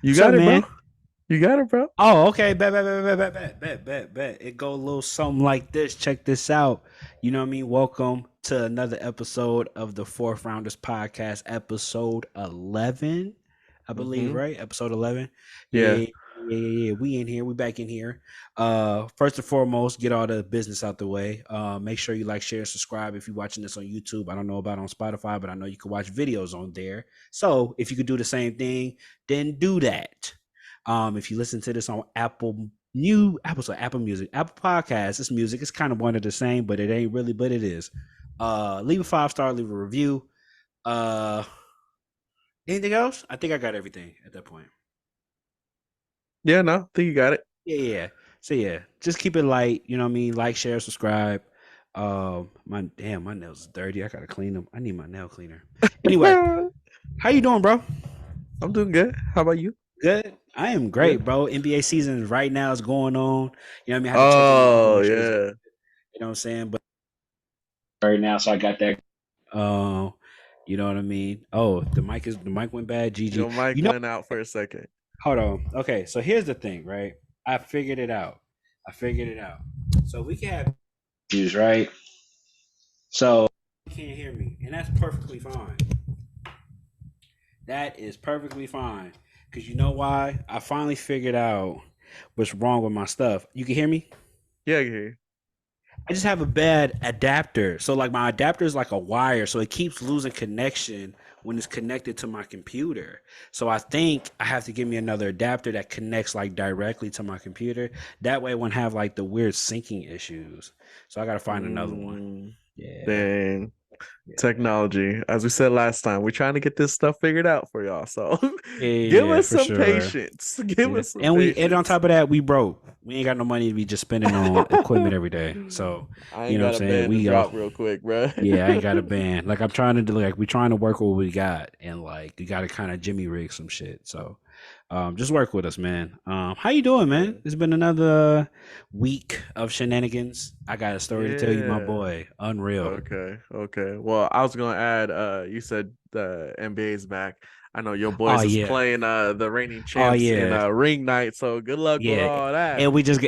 You What's got up, it, bro. man? You got it, bro. Oh, okay. Bet. It go a little something like this. Check this out. You know what I mean? Welcome to another episode of the Fourth Rounders Podcast, episode 11, I believe, Hmm. right? Episode 11. Yeah. Yeah. We in here. We back in here. First and foremost, get all the business out the way. Make sure you like, share, subscribe if you're watching this on YouTube. I don't know about on Spotify, but I know you can watch videos on there. So if you could do the same thing, then do that. If you listen to this on Apple Music, Apple Podcasts, this music is kind of one of the same, but it ain't really, but it is. Leave a 5 star, leave a review. Uh, Anything else? I think I got everything at that point. Yeah, no, I think you got it. Yeah. So yeah, just keep it light. You know what I mean? Like, share, subscribe. My nails are dirty. I gotta clean them. I need my nail cleaner. Anyway, how you doing, bro? I'm doing good. How about you? Good. I am Yeah. great, bro. NBA season right now is going on. You know what I mean? I had to check in with people, Oh, make sure it's yeah. you know what I'm saying? But right now, so I got that. Uh, you know what I mean? Oh, the mic went bad. GG. Your mic You know, went out for a second. hold on. Okay, so here's the thing, right? I figured it out. So we can have issues, right? So you can't hear me, and that's perfectly fine. That is perfectly fine. Cause you know why? I finally figured out what's wrong with my stuff. You can hear me? Yeah, I can hear you. I just have a bad adapter. So like my adapter is like a wire, so it keeps losing connection when it's connected to my computer. So I think I have to give me another adapter that connects like directly to my computer. That way I won't have like the weird syncing issues. So I gotta find another one. Mm, Yeah. dang. Yeah. Technology. As we said last time, we're trying to get this stuff figured out for y'all. So give Yeah, us for some sure. patience. Give Yeah. us some And on patience. top of that, we broke. We ain't got no money to be just spending on equipment every day. So, I you ain't know what I'm got a saying? band to We drop real quick, bro. Yeah, I ain't got a band. Like I'm trying to do like we trying to work with what we got and like you gotta kinda Jimmy rig some shit. So just work with us, man. How you doing, man? Yeah. It's been another week of shenanigans. I got a story to tell you, my Yeah. boy. Unreal. Okay. Well, I was gonna add, you said the NBA's back. I know your Oh boys is yeah. playing the reigning Oh champs in yeah. ring night, so good luck with Yeah. all that. And we just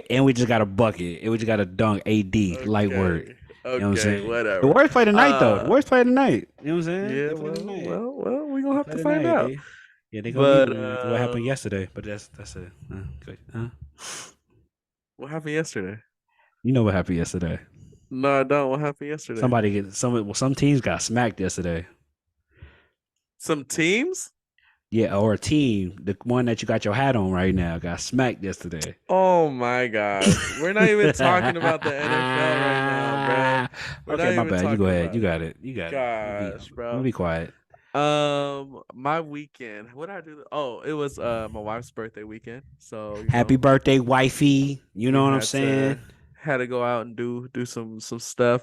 got a bucket. And we just got a dunk AD light work. Okay. You know what I'm Okay, saying? The whatever. worst play tonight though. The Uh worst play tonight. You know what I'm saying? yeah, They play tonight. we're gonna They have play to find tonight. out. They gonna get But me after what happened yesterday. But that's it. Good. what happened yesterday? You know what happened yesterday? No, I don't. What happened yesterday? Some teams got smacked yesterday. Some teams? Yeah, or a team, the one that you got your hat on right now, got smacked yesterday. Oh my gosh. We're not even talking about the NFL right now, bro. We're Okay, not my even bad. You go talking ahead. about You it. got it. You got it. Gosh, I'm gonna bro. be quiet. My weekend. What did I do? Oh, it was my wife's birthday weekend. So, Happy birthday, wifey. You we know what I'm had saying? to go out and do some stuff.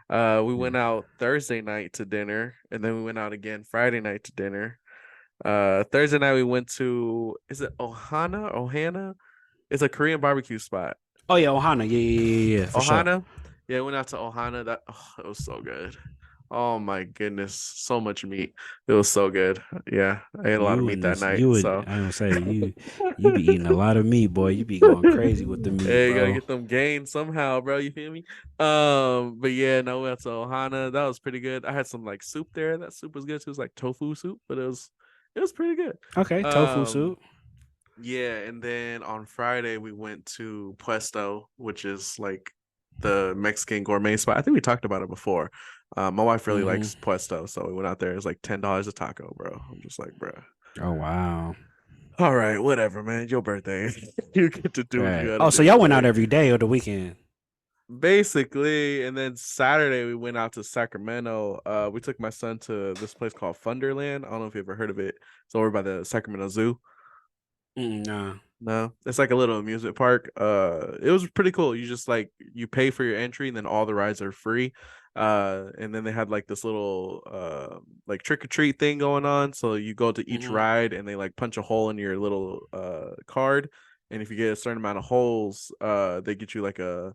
We Yeah. went out Thursday night to dinner, and then we went out again Friday night to dinner. Thursday night we went to, is it Ohana? It's a Korean barbecue spot. Oh yeah, Ohana. Yeah, for sure. Ohana? Yeah, we went out to Ohana. It was so good. Oh my goodness, so much meat. It was so good. Yeah, I ate a lot of You meat and that this, night. you would. So I don't say you be eating a lot of meat, boy. You be going crazy with the meat, hey, you gotta bro. get them gains somehow, bro. You feel me? But yeah, no, we went to Ohana. That was pretty good. I had some like soup there. That soup was good too. It was like tofu soup, but it was pretty good. Okay, tofu Um, soup. yeah, and then on Friday we went to Puesto, which is like the Mexican gourmet spot. I think we talked about it before. My wife really Hmm. likes Puesto, so we went out there. It's like $10 a taco, bro. I'm just like, bro. Oh wow. All right, whatever, man. Your birthday. You get to do what you Right. gotta Oh, so do, y'all went out man. every day or the weekend? Basically, and then Saturday we went out to Sacramento. We took my son to this place called Funderland. I don't know if you ever heard of it. It's over by the Sacramento Zoo. Nah. No, it's like a little amusement park. It was pretty cool. You just like you pay for your entry, and then all the rides are free. And then they had like this little like trick or treat thing going on. So you go to each Hmm. ride, and they like punch a hole in your little card, and if you get a certain amount of holes, they get you like a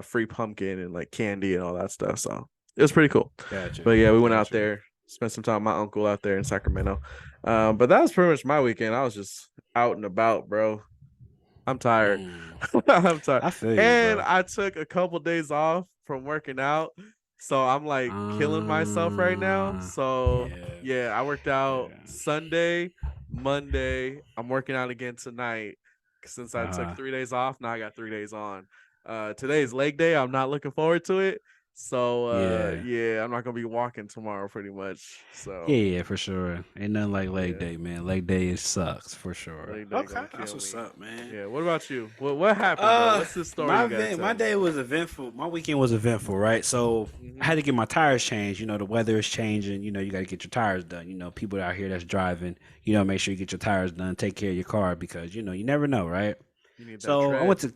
free pumpkin and like candy and all that stuff. So it was pretty cool. Gotcha. But yeah, we went out Gotcha. there, spent some time with my uncle out there in Sacramento. But that was pretty much my weekend. I was just out and about, bro. I'm tired. Mm, I'm tired. I feel you, And bro. I took a couple days off from working out. So I'm like killing myself right now. So Yeah, yeah, I worked out yeah. Sunday, Monday. I'm working out again tonight. Since I took Uh-huh. 3 days off, now I got 3 days on. Today's leg day. I'm not looking forward to it. So Yeah. yeah, I'm not gonna be walking tomorrow pretty much. Yeah, So yeah, for sure. Ain't nothing like leg yeah, day, man. Leg day sucks for sure. leg day Okay, gonna that's kill what's me. up, man. Yeah. What about you? What happened, bro? What's this story you gotta My tell me? day was eventful. My weekend was eventful, right? So I Mm-hmm. had to get my tires changed. You know, the weather is changing. You know, you got to get your tires done. You know, people out here that's driving. You know, make sure you get your tires done. Take care of your car because you know you never know, right? You need that So I went tread. to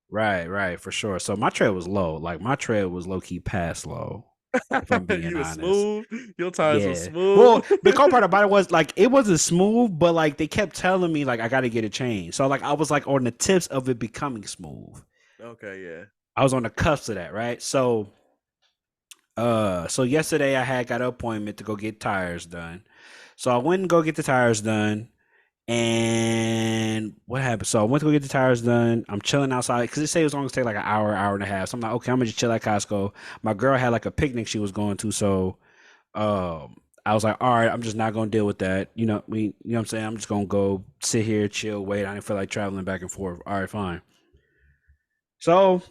right for sure. So my tread was low. Like my tread was low key past low. If I'm being You was honest. smooth. Your tires was Yeah. smooth. Well, the cool part about it was like it wasn't smooth, but like they kept telling me like I got to get it changed. So like I was like on the tips of it becoming smooth. Okay, yeah. I was on the cusp of that, right? So so yesterday I had got an appointment to go get tires done. So I went and go get the tires done. And what happened? So I went to go get the tires done. I'm chilling outside because it said it was only gonna take like an hour, hour and a half. So I'm like, okay, I'm gonna just chill at Costco. My girl had like a picnic she was going to, so I was like, all right, I'm just not gonna deal with that. You know what I'm saying? I'm just gonna go sit here, chill, wait. I didn't feel like traveling back and forth. All right, fine. So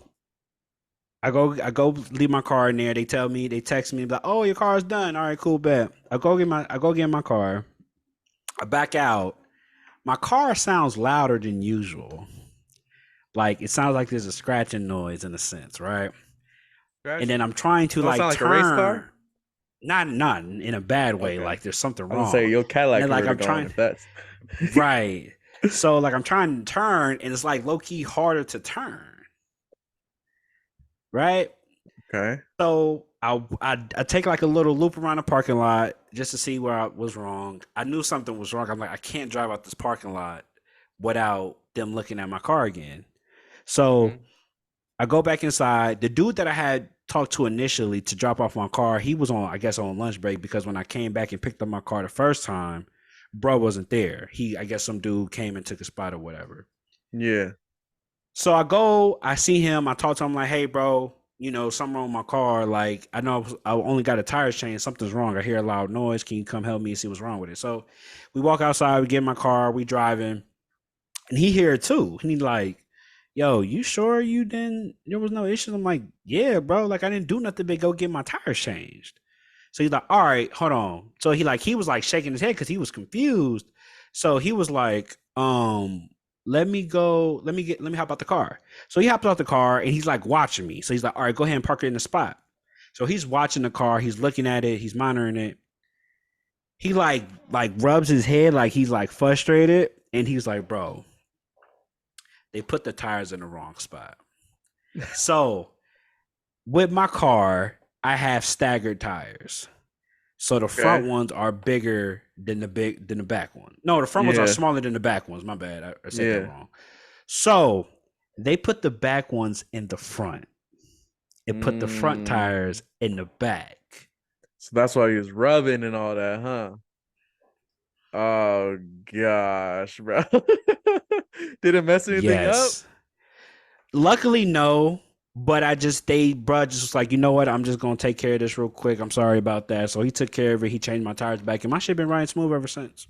I go leave my car in there. They tell me, they text me like, oh, your car's done. All right, cool, bet. I go get in my car. I back out. My car sounds louder than usual. Like it sounds like there's a scratching noise in a sense, right? And then Scratching. I'm trying to Don't like sound like a race car? turn, not in a bad way, Okay. like there's something I was gonna say wrong. your And Cadillac then like converter I'm going trying if that's right. So like I'm trying to turn and it's like low key harder to turn, right? okay. So I take like a little loop around the parking lot just to see where I was wrong. I knew something was wrong. I'm like, I can't drive out this parking lot without them looking at my car again. So Mm-hmm. I go back inside. The dude that I had talked to initially to drop off my car, he was on, I guess, on lunch break because when I came back and picked up my car the first time, bro wasn't there. I guess some dude came and took a spot or whatever. Yeah. So I go, I see him, I talk to him like, hey, bro, you know, something wrong with my car. Like, I know I only got a tire change. Something's wrong. I hear a loud noise. Can you come help me and see what's wrong with it? So we walk outside, we get in my car, we driving, and he here too. And he like, yo, you sure you didn't, there was no issues? I'm like, yeah, bro. Like, I didn't do nothing but go get my tires changed. So he's like, all right, hold on. So he was like shaking his head because he was confused. So he was like, let me go, let me hop out the car. So he hopped out the car and he's like watching me. So he's like, all right, go ahead and park it in the spot. So he's watching the car, he's looking at it, he's monitoring it. He like rubs his head like he's like frustrated, and he's like, bro, they put the tires in the wrong spot. So with my car, I have staggered tires. So the front Okay. ones are bigger than the back one. No, the front ones are Yeah. smaller than the back ones. My bad. I said that Yeah. wrong. So they put the back ones in the front. It put the front Mm. tires in the back. So that's why he was rubbing and all that, huh? Oh gosh, bro. Did it mess anything up? Yes. Luckily, no. But I just bruh just was like, you know what? I'm just gonna take care of this real quick. I'm sorry about that. So he took care of it. He changed my tires back, and my shit been riding smooth ever since.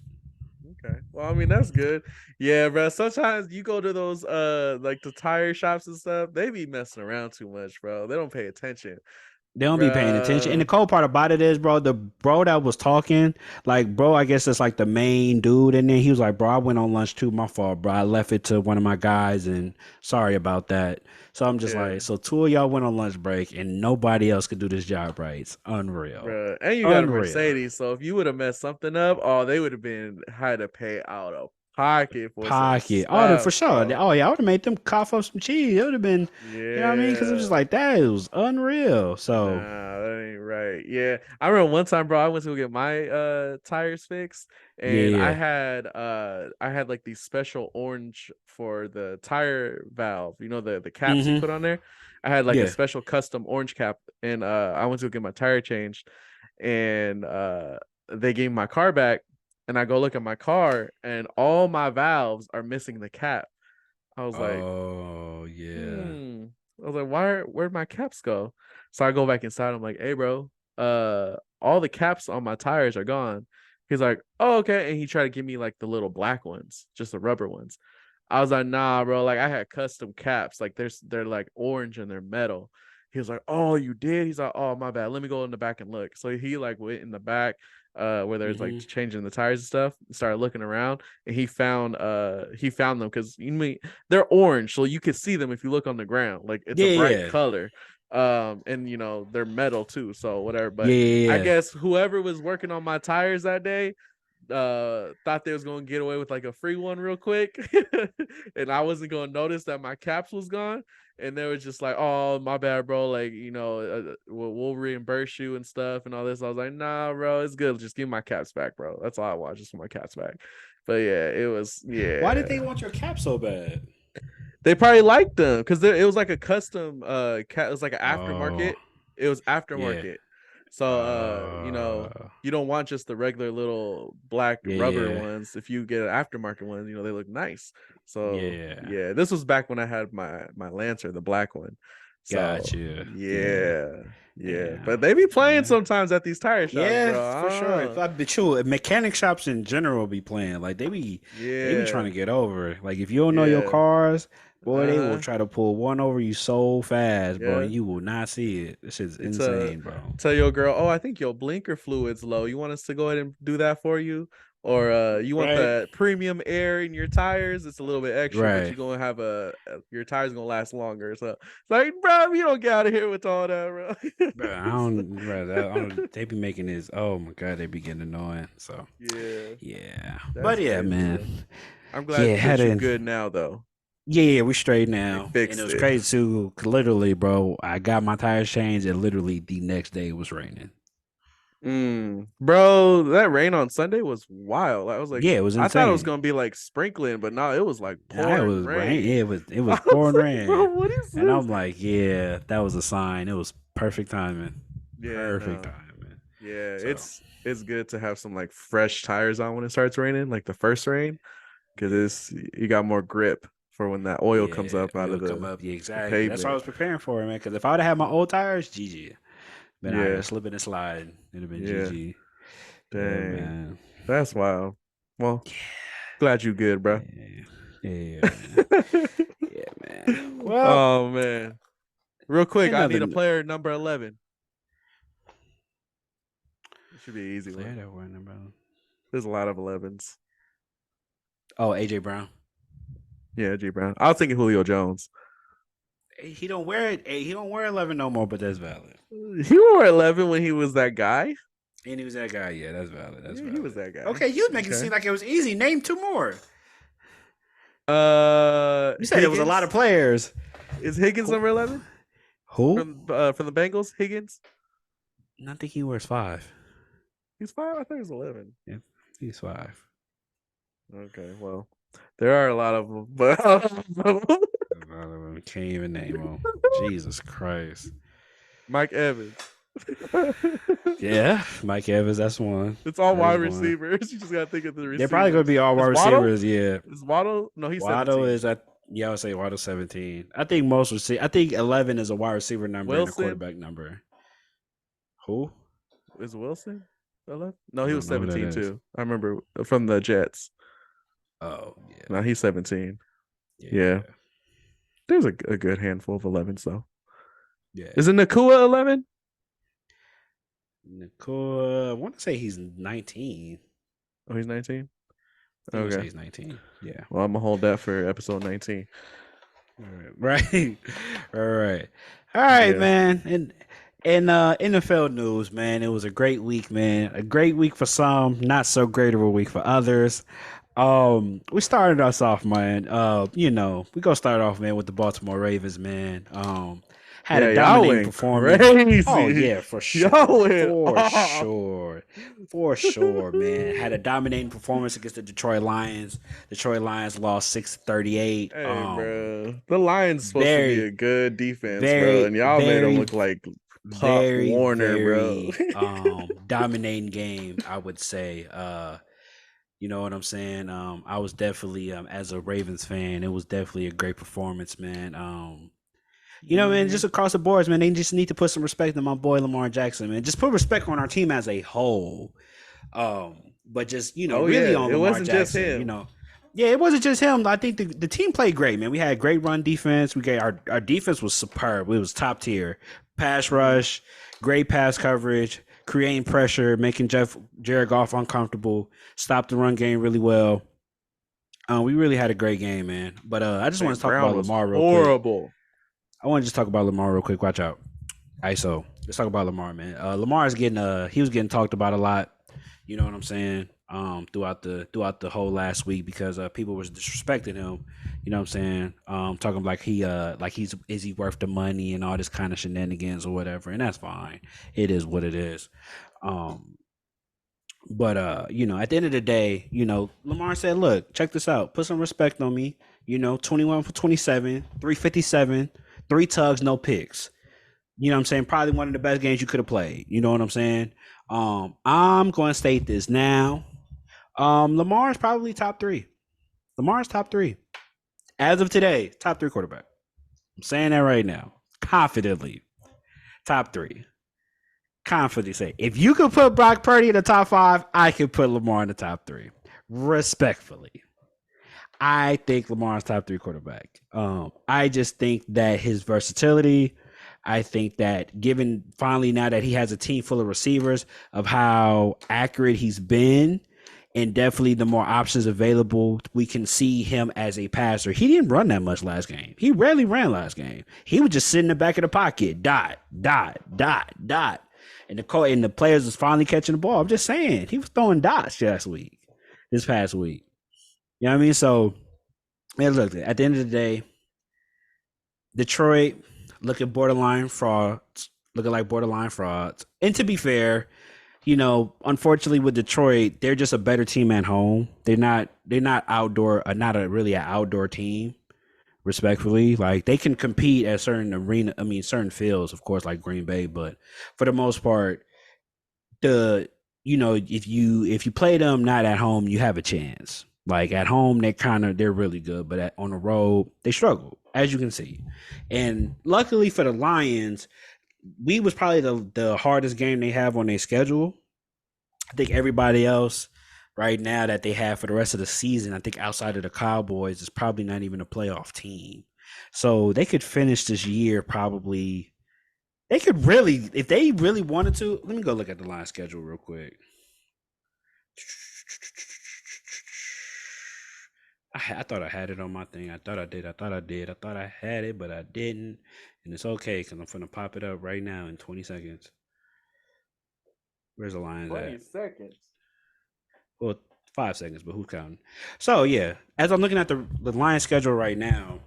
Okay. Well, I mean that's good. Yeah, bro. Sometimes you go to those like the tire shops and stuff, they be messing around too much, bro. They don't pay attention. They don't be paying attention. And the Bro. cool part about it is, bro, the bro that was talking, like, bro, I guess it's like the main dude in there. He was like, bro, I went on lunch too. My fault, bro. I left it to one of my guys and sorry about that. So I'm just Yeah. like, so two of y'all went on lunch break and nobody else could do this job right. It's unreal. Bro. And you got a Unreal. Mercedes, so if you would have messed something up, oh, they would have been had to pay out of pocket for some Pocket. Oh, for stuff, sure. bro. Oh, yeah, I would have made them cough up some cheese. It would have been, you know what I mean? Because it was just Yeah. like that. It was unreal. So, Nah, that ain't right. Yeah. I remember one time, bro, I went to go get my tires fixed yeah, and yeah. I had like these special orange for the tire valve, you know, the caps you Mm-hmm. put on there. I had like a Yeah. special custom orange cap and I went to go get my tire changed and they gave me my car back and I go look at my car, and all my valves are missing the cap. I was like, Oh yeah. hmm. I was like, where'd my caps go? So I go back inside. I'm like, hey, bro, all the caps on my tires are gone. He's like, oh, okay. And he tried to give me like the little black ones, just the rubber ones. I was like, nah, bro. Like I had custom caps. Like they're like orange and they're metal. He was like, oh, you did? He's like, oh, my bad. Let me go in the back and look. So he like went in the back, where there's like Mm-hmm. changing the tires and stuff, started looking around, and he found them because you mean they're orange, so you can see them if you look on the ground. Like it's a Yeah, bright yeah, color. And they're metal too, so whatever. yeah, But I yeah. guess whoever was working on my tires that day thought they was gonna get away with like a free one real quick. And I wasn't gonna notice that my caps was gone, and they were just like, oh, my bad, bro, like we'll reimburse you and stuff and all this. I was like, nah, bro, it's good, just give me my caps back, bro. That's all I want, just my caps back. But yeah, it was, Why did they yeah, want your cap so bad? they probably liked them because it was like a custom cat. It was like an Oh, aftermarket. It was yeah. aftermarket. So Uh, you don't want just the regular little black yeah, rubber yeah, ones. If you get an aftermarket one, they look nice. So yeah. yeah, this was back when I had my Lancer, the black one. So Gotcha. Yeah, yeah, yeah. yeah, But they be playing yeah. sometimes at these tire shops, Yeah, bro. for sure. But true, mechanic shops in general be playing. Like they be trying to Yeah, get over. Like if you don't know your yeah. cars, boy, they will Uh-huh. try to pull one over you so fast, bro, Yeah. and you will not see it. This is It's a insane, bro. tell your girl, oh, I think your blinker fluid's low. You want us to go ahead and do that for you? Or you want Right, the premium air in your tires? It's a little bit extra, but right. you're gonna have your tires gonna last longer. So it's like, bro, you don't get out of here with all that, bro. Bro, I don't, bro, I don't, they be making this. Oh my god, they be getting annoying. So Yeah, yeah, but that's yeah, crazy, bro. man, I'm yeah, glad had that you a good now though. yeah, we straight They now, and it fixed was it. crazy too. 'Cause literally, bro, I got my tires changed, and literally the next day it was raining. Bro, that rain on Sunday was wild. I was like, Yeah, it was I thought it was insane. gonna be like sprinkling, but no, it was like I pouring was rain. rain. Yeah, it was I was pouring like, bro, rain, what is and this? I'm like, yeah, that was a sign. It was perfect timing. Yeah, Perfect no. timing. Yeah, So it's good to have some like fresh tires on when it starts raining, like the first rain, because it's you got more grip for when that oil comes yeah, up out oil of come up. Yeah, the exactly. That's what I pavement. was preparing for, man. Because if I would have had my old tires, GG. Been out here Yeah, slipping and sliding. It'd have been yeah. GG. Yeah, Dang. man. That's wild. Well, glad you good, bro. Yeah, yeah, man. Yeah, man. Well, Oh man. Real quick, I another need a player number 11. It should be an easy player one. that we're in about. There's a lot of 11s. Oh, AJ Brown. Yeah, G Brown. I was thinking Julio Jones. He don't wear it. He don't wear 11 no more, but that's valid. He wore 11 when he was that guy. And he was that guy. Yeah, that's valid. That's Yeah, he was valid. that guy. Okay, you was making it Okay. seem like it was easy. Name two more. You said it was a lot of Higgins. players. Is Higgins Who? number 11 Who? from the Bengals? Higgins. I think he wears 5. He's 5. I think he's 11. Yeah, he's 5. Okay, well, there are a lot of them, but Can't even name him. Jesus Christ. Mike Evans. Yeah, Mike Evans. That's one. It's all That wide is one. receivers. You just gotta think of the They're probably going to receivers. be all wide Is Waddle? receivers. Yeah. Is Waddle? No, he's Waddle 17. is at. Yeah, I would say Waddle 17. I think most receive. I think 11 is a wide receiver number and a Wilson quarterback number. Who? is Wilson 11? No, I he don't was know who that 17 is. too. I remember from the Jets. Oh yeah, No, he's 17. Yeah, yeah, there's a good handful of 11s though. yeah. Is it Nakua 11? Nicole, I want to say he's 19. Oh, he's 19. I want to say Okay. he's 19. Yeah. Well, I'm gonna hold that for episode 19. All right. Right. All right. All right, Yeah. man. And NFL news, man. It was a great week, man. A great week for some, not so great of a week for others. We started us off, man. We gonna start off, man, with the Baltimore Ravens, man. Had a Yeah, y'all dominating went performance. Oh crazy. yeah, for Y'all sure, went for off. sure, for sure, man. Had a dominating performance against the Detroit Lions. Detroit Lions lost 6-38. Hey, bro. The Lions supposed to be a Very, good defense, bro, very, and y'all made them very, look like Pop very, Warner, bro. very dominating game, I would say. You know what I'm saying? I was definitely as a Ravens fan, it was definitely a great performance, man. Man, Mm-hmm. just across the boards, man, they just need to put some respect on my boy Lamar Jackson, man. Just put respect on our team as a whole. But just Oh really yeah, on it Lamar wasn't just Jackson, him. Yeah, it wasn't just him. I think the team played great, man. We had great run defense. We got our defense was superb. It was top tier. Pass Mm-hmm. rush, great pass coverage, creating pressure, making Jared Goff uncomfortable, stopped the run game really well. We really had a great game, man. But I just want St. to talk Brown about was Lamar real quick. horrible. I want to just talk about Lamar real quick. Watch out. ISO. Let's talk about Lamar, man. Lamar is getting he was getting talked about a lot. You know what I'm saying? Throughout the whole last week because people was disrespecting him. You know what I'm saying? Talking like he's is he worth the money and all this kind of shenanigans or whatever, and that's fine. It is what it is. Um, but at the end of the day, Lamar said, "Look, check this out. Put some respect on me. 21 for 27, 357, three tugs, no picks. You know what I'm saying? Probably one of the best games you could have played. You know what I'm saying? I'm going to state this now. Lamar's probably top three. Lamar's top three. As of today, top three quarterback. I'm saying that right now. Confidently. Top three. Confidently say. If you could put Brock Purdy in the top five, I could put Lamar in the top three. Respectfully. I think Lamar's top three quarterback. I just think that his versatility, I think that given finally now that he has a team full of receivers, of how accurate he's been, and definitely the more options available, we can see him as a passer. He didn't run that much last game. He rarely ran last game. He would just sit in the back of the pocket, dot, dot, dot, dot. And the players was finally catching the ball. I'm just saying, he was throwing dots this past week. You know what I mean? So, man, look, at the end of the day, Detroit looking borderline frauds, looking like borderline frauds. And to be fair, unfortunately with Detroit, they're just a better team at home. They're not outdoor, not a really an outdoor team. Respectfully, like they can compete at certain fields, of course, like Green Bay, but for the most part, the if you play them not at home, you have a chance. Like at home, they're really good, but on the road they struggle, as you can see. And luckily for the Lions, we was probably the hardest game they have on their schedule. I think everybody else right now that they have for the rest of the season, I think outside of the Cowboys, is probably not even a playoff team. So they could finish this year probably. They could really, if they really wanted to. Let me go look at the line schedule real quick. I thought I had it on my thing. I thought I did. I thought I did. I thought I had it, but I didn't. And it's okay because I'm gonna pop it up right now in 20 seconds. Where's the Lions at? 20 seconds. Well, 5 seconds, but who's counting? So yeah, as I'm looking at the Lions schedule right now,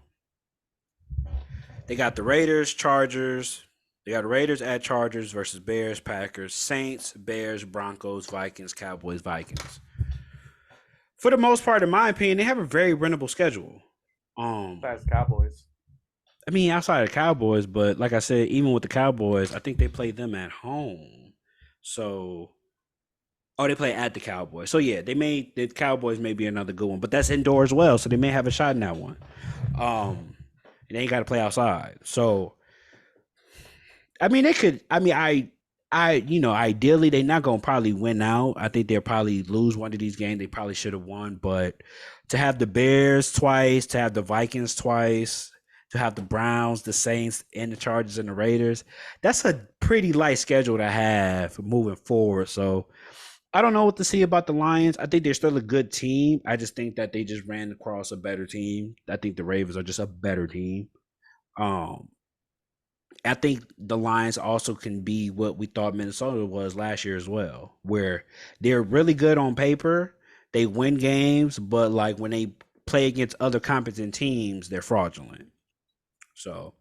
they got the Raiders, Chargers. They got Raiders at Chargers versus Bears, Packers, Saints, Bears, Broncos, Vikings, Cowboys, Vikings. For the most part, in my opinion, they have a very winnable schedule. Um, Besides Cowboys. I mean, outside of the Cowboys, but like I said, even with the Cowboys, I think they play them at home. So, they play at the Cowboys. So yeah, the Cowboys may be another good one, but that's indoor as well, so they may have a shot in that one. Um, and they ain't got to play outside. So I mean, they could. I mean, ideally, they're not gonna probably win out. I think they'll probably lose one of these games. They probably should have won, but to have the Bears twice, to have the Vikings twice, to have the Browns, the Saints, and the Chargers and the Raiders, that's a pretty light schedule to have moving forward. So I don't know what to see about the Lions. I think they're still a good team. I just think that they just ran across a better team. I think the Ravens are just a better team. Um, I think the Lions also can be what we thought Minnesota was last year as well, where they're really good on paper. They win games, but like when they play against other competent teams, they're fraudulent. So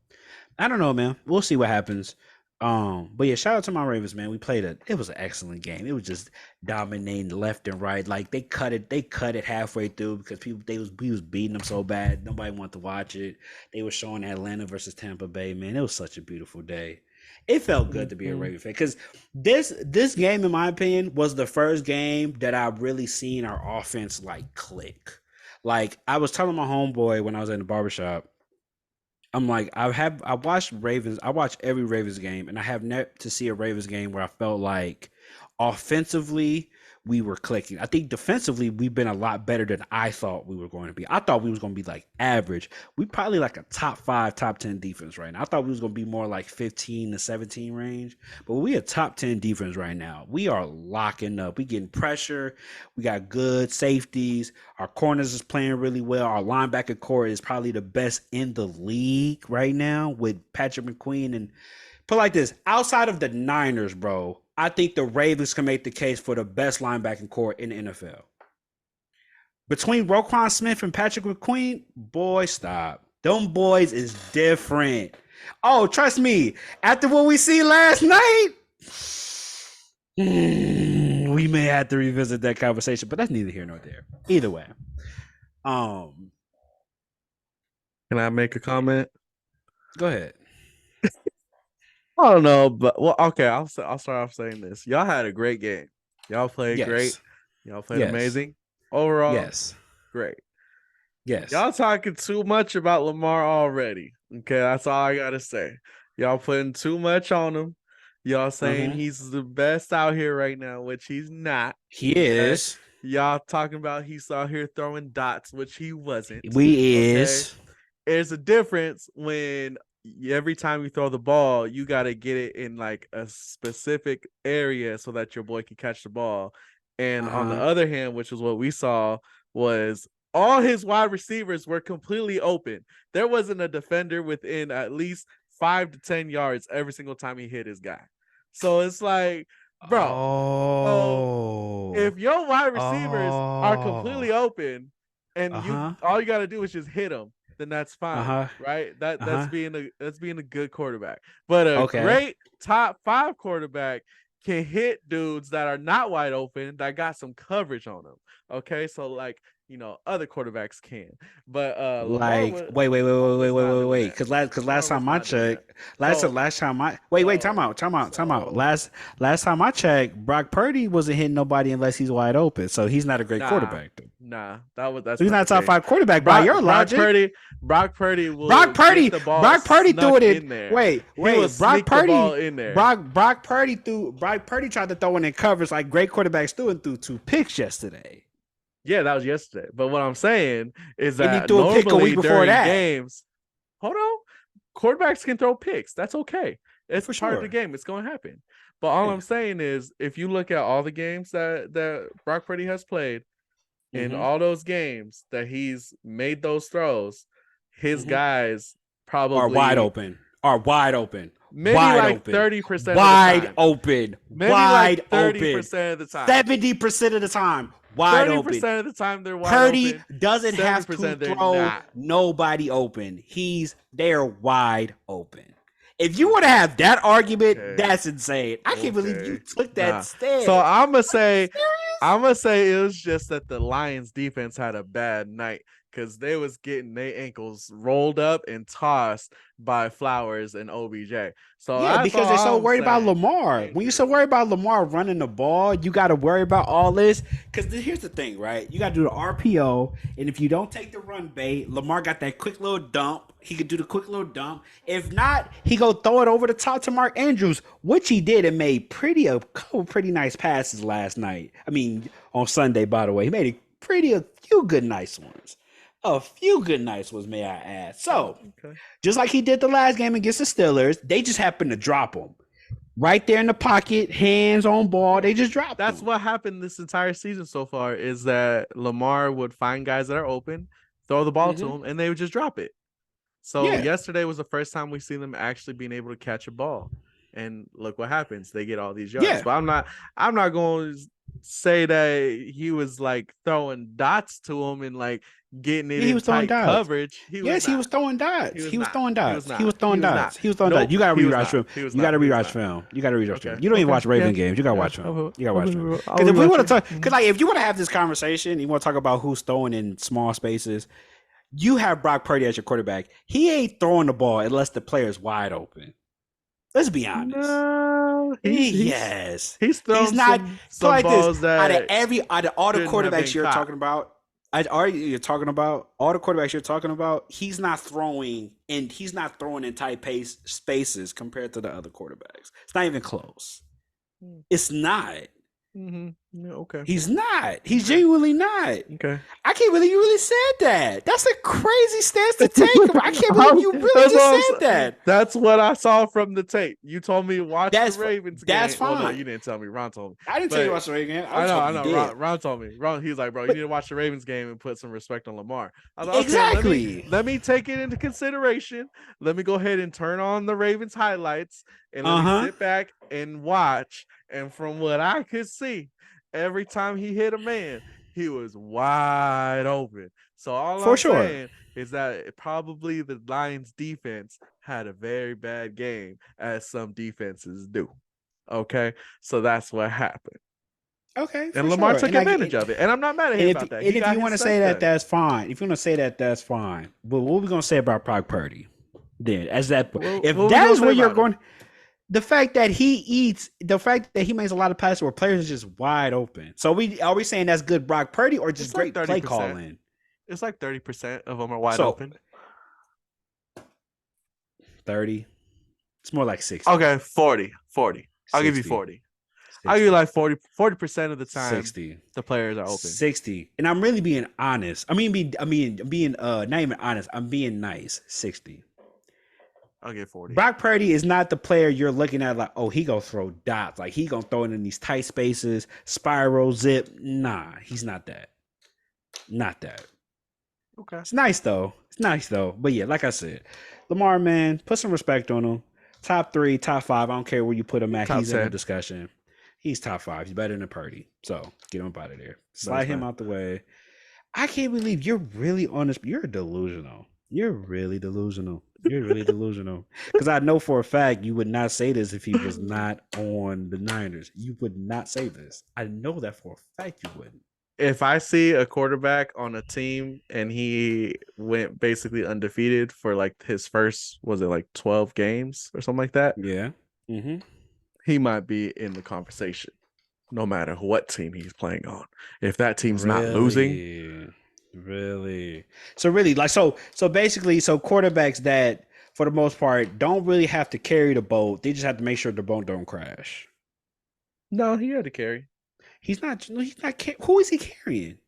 I don't know, man. We'll see what happens. But yeah, shout out to my Ravens, man. It was an excellent game. It was just dominating left and right. Like they cut it halfway through because we was beating them so bad. Nobody wanted to watch it. They were showing Atlanta versus Tampa Bay, man. It was such a beautiful day. It felt good to be a Mhm. Raven fan because this game, in my opinion, was the first game that I really seen our offense like click. Like I was telling my homeboy when I was in the barbershop, I'm like, I watched Ravens. I watched every Ravens game, and I have yet to see a Ravens game where I felt like offensively we were clicking. I think defensively we've been a lot better than I thought we were going to be. I thought we was going to be like average. We probably like a top 5, top 10 defense right now. I thought we was going to be more like 15 to 17 range, but we a top 10 defense right now. We are locking up. We getting pressure. We got good safeties. Our corners is playing really well. Our linebacker core is probably the best in the league right now with Patrick McQueen. And put like this, outside of the Niners, bro, I think the Ravens can make the case for the best linebacking core in the NFL. Between Roquan Smith and Patrick McQueen, boy, stop. Them boys is different. Oh, trust me. After what we see last night, we may have to revisit that conversation, but that's neither here nor there. Either way, um, Can I make a comment? go ahead. I don't know, but well, okay. I'll start off saying this. Y'all had a great game. Y'all played great. Yes, Y'all played yes, amazing. Overall, yes, great. yes. Y'all talking too much about Lamar already. Okay, that's all I gotta say. Y'all putting too much on him. Y'all saying Mm-hmm. he's the best out here right now, which he's not. He Okay. is. Y'all talking about he's out here throwing dots, which he wasn't. We Okay. is. There's a difference when every time you throw the ball, you got to get it in like a specific area so that your boy can catch the ball. And Uh on the huh. other hand, which is what we saw, was all his wide receivers were completely open. There wasn't a defender within at least 5 to 10 yards every single time he hit his guy. So it's like, bro, so Oh. if your wide receivers are Oh. completely open and Uh you huh. all you got to do is just hit them, then that's Uh fine, huh. right? That Uh that's huh. being a good quarterback. But a Okay. great top 5 quarterback can hit dudes that are not wide open that got some coverage on them. Okay? So like, other quarterbacks can. But Lamar Like, was not doing wait. that. Cause Lamar last was time I not doing that. checked, So last time I wait, so time out. so Last time I checked, Brock Purdy wasn't hitting nobody unless he's wide open. So he's not a great Nah, quarterback. nah, So that's he's not not the a top case. 5 quarterback by Brock your Brock logic. Purdy Brock Purdy will get the ball Brock Purdy threw snuck it in. in there. He will Brock sneak the ball Purdy, in there. Brock Purdy tried to throw it in covers like great quarterbacks do and threw 2 picks yesterday. Yeah, that was yesterday. But what I'm saying is And he that threw a pick a week normally before during that. games, hold on, quarterbacks can throw picks. That's okay. It's For part of the sure. game. It's going to happen. But all I'm Yeah. saying is, if you look at all the games that Brock Purdy has played, in Mm-hmm. all those games that he's made those throws, his Mm-hmm. guys Are wide probably open. Are wide open. maybe Wide like open. 30% of the Wide time. open. Maybe like Wide open. 30% of the time. 70% of the time, wide open. 30% of the time they're wide Purdy open. doesn't have to 70% they're throw not. nobody open. They're wide open. If you want to have that argument, Okay. that's insane. I can't believe you Okay. took that Nah. So stance. Serious? I'm gonna say it was just that the Lions defense had a bad night because they was getting their ankles rolled up and tossed by Flowers and OBJ. So Yeah, that's because they're so all I'm worried about saying. Lamar. They When you're so just worried about Lamar running the ball, you got to worry about all this. Because here's the thing, right? You got to do the RPO, and if you don't take the run bait, Lamar got that quick little dump. He could do the quick little dump. If not, he go throw it over the top to Mark Andrews, which he did and made a couple pretty nice passes last night. I mean, on Sunday, by the way, he made a few good nice ones. A few good nights was, may I add. So, okay. just like he did the last game against the Steelers, they just happened to drop him right there in the pocket, hands on ball. They just dropped That's him. what happened this entire season so far is that Lamar would find guys that are open, throw the ball to Mm-hmm. them, and they would just drop it. So Yeah, yesterday was the first time we seen them actually being able to catch a ball. And look what happens. They get all these yards. yeah. But I'm not going to say that he was like throwing dots to him and like getting it Yeah, he in was throwing tight dots. coverage. He was Yes, he not. was throwing He dots. was He was not. throwing He was dots. He was not. throwing He was not. dots. He was throwing dots. Nope. You gotta He was rewatch not. film. He was You gotta not. He was rewatch not. film. You gotta rewatch film. Okay. You don't even Okay. watch Raven Yeah. games. You gotta Yeah. watch film. You gotta watch film. I'll Because if we rewatch want to it. talk, because like if you want to have this conversation, you want to talk about who's throwing in small spaces. You have Brock Purdy as your quarterback. He ain't throwing the ball unless the player is wide open. Let's be honest. No, Yes, he's he's thrown not. some Put like this: balls that out of all the shouldn't have quarterbacks been you're caught. talking about, you're talking about all the quarterbacks you're talking about. He's not throwing in tight pace spaces compared to the other quarterbacks. It's not even close. It's not. Mm-hmm. Yeah, okay. He's not. He's Okay. genuinely not. Okay. I can't believe you really said that. That's a crazy stance to take. I can't believe you really That's just what I'm said saying. that. That's what I saw from the tape. You told me to watch the That's Ravens that's game. Well, no, fine. you didn't tell me. Ron told me. I didn't tell you But about the game. I I was know, hoping I you know. did. Ron told me. Ron, he's like, bro, you But need to watch the Ravens game and put some respect on Lamar. I was like, okay, exactly. let me take it into consideration. Let me go ahead and turn on the Ravens highlights and let Uh me huh. sit back and watch. And from what I could see, every time he hit a man, he was wide open. So all For I'm sure. saying is that probably the Lions defense had a very bad game, as some defenses do. Okay, so that's what happened, Okay, and for Lamar sure. took And I advantage of it, and I'm not mad at him about that. He if got you his want to say stuff that, done. that's fine. If you want to say that, that's fine. But what are we gonna say about Brock Purdy? Then, as that, if What we that gonna is say where you're about him? going, the fact that he makes a lot of passes where players are just wide open. So we saying that's good Brock Purdy or just It's like great play 30%. calling? It's like 30% of them are wide So open. 30. It's more like 60. Okay, 40, 40. I'll give you 60. 40. I'll give you 60. like 40% of the time 60. the players are open. 60. And I'm really being honest. Being not even honest. I'm being nice. 60. I'll get 40. Brock Purdy is not the player you're looking at like, oh, he gonna throw dots. Like he gonna throw it in these tight spaces, spiral zip. Nah, he's not that. Not that. Okay. It's nice though. It's nice though. But yeah, like I said, Lamar, man, put some respect on him. Top 3, top 5. I don't care where you put him at. Top He's in the 10. discussion. He's top 5. He's better than Purdy. So get him up out of there. Slide That's him fine. out the way. I can't believe you're really on this. You're delusional. You're really delusional. You're really delusional. Because I know for a fact you would not say this if he was not on the Niners. You would not say this. I know that for a fact you wouldn't. If I see a quarterback on a team and he went basically undefeated for like his first, was it like 12 games or something like that? Yeah. Mm-hmm. He might be in the conversation no matter what team he's playing on. If that team's not losing, Really? Really? So really, like so basically, so quarterbacks that for the most part don't really have to carry the boat. They just have to make sure the boat don't crash. no, he had to carry. He's not. Who is he carrying?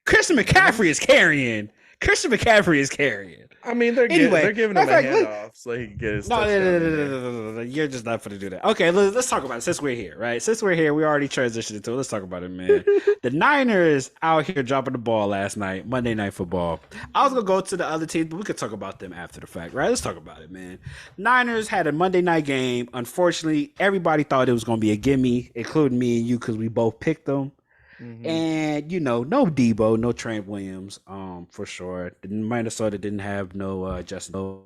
Christian Lamar. McCaffrey is carrying. Christian McCaffrey is carrying. I mean, Anyway, they're giving him matter a of fact, handoff so he can get his no, touchdown in there. you're just not going to do that. Okay, let's talk about it since we're here, right? Since we're here, we already transitioned into it. Let's talk about it, man. The Niners out here dropping the ball last night, Monday Night Football. I was going to go to the other teams, but we could talk about them after the fact, right? Let's talk about it, man. Niners had a Monday night game. Unfortunately, everybody thought it was going to be a gimme, including me and you, because we both picked them. Mm-hmm. And no Debo, no Trent Williams, for sure. Minnesota didn't have no Justin.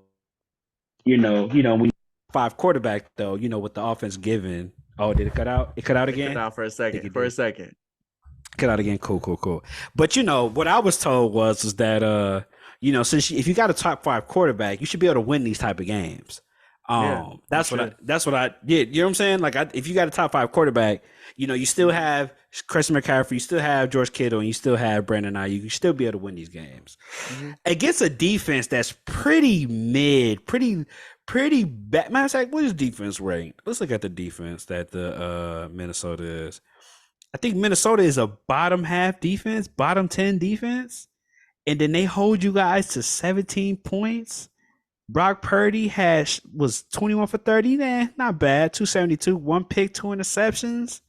We 5 quarterback though. With the offense given. Oh, did it cut out? It cut out It cut again. out for a I think second. it For a did. second. Cut out again. Cool. But what I was told was that since if you got a top 5 quarterback, you should be able to win these type of games. Yeah, That's what I did. You know what I'm saying? Like, if you got a top 5 quarterback, you still have Christian McCaffrey, you still have George Kittle, and you still have Brandon Ayuk. You still be able to win these games mm-hmm. against a defense that's pretty mid, pretty bad. Matter of fact, what is defense ranked? Let's look at the defense that the Minnesota is. I think Minnesota is a bottom half defense, bottom 10 defense, and then they hold you guys to 17 points. Brock Purdy was 21 for 30. Not bad. 272, 1 pick, 2 interceptions.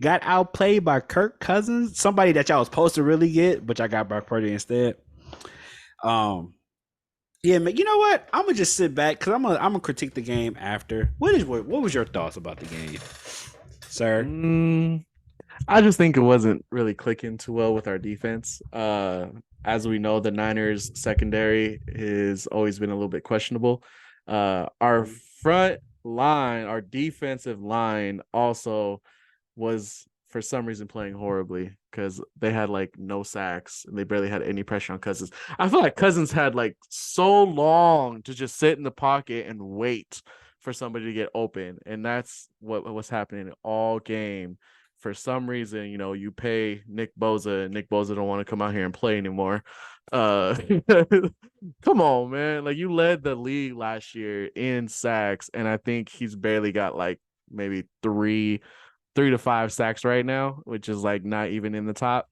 Got outplayed by Kirk Cousins, somebody that y'all was supposed to really get, but I got Brock Purdy instead. Yeah, man. You know what? I'm gonna just sit back because I'm gonna critique the game after. What was your thoughts about the game, sir? I just think it wasn't really clicking too well with our defense. As we know, the Niners secondary has always been a little bit questionable. Our front line, our defensive line also was for some reason playing horribly because they had like no sacks and they barely had any pressure on Cousins. I feel like Cousins had like so long to just sit in the pocket and wait for somebody to get open, and that's what was happening all game. For some reason, you pay Nick Bosa, and Nick Bosa don't want to come out here and play anymore. Uh, come on, man! Like you led the league last year in sacks, and I think he's barely got like maybe three to five sacks right now, which is like not even in the top.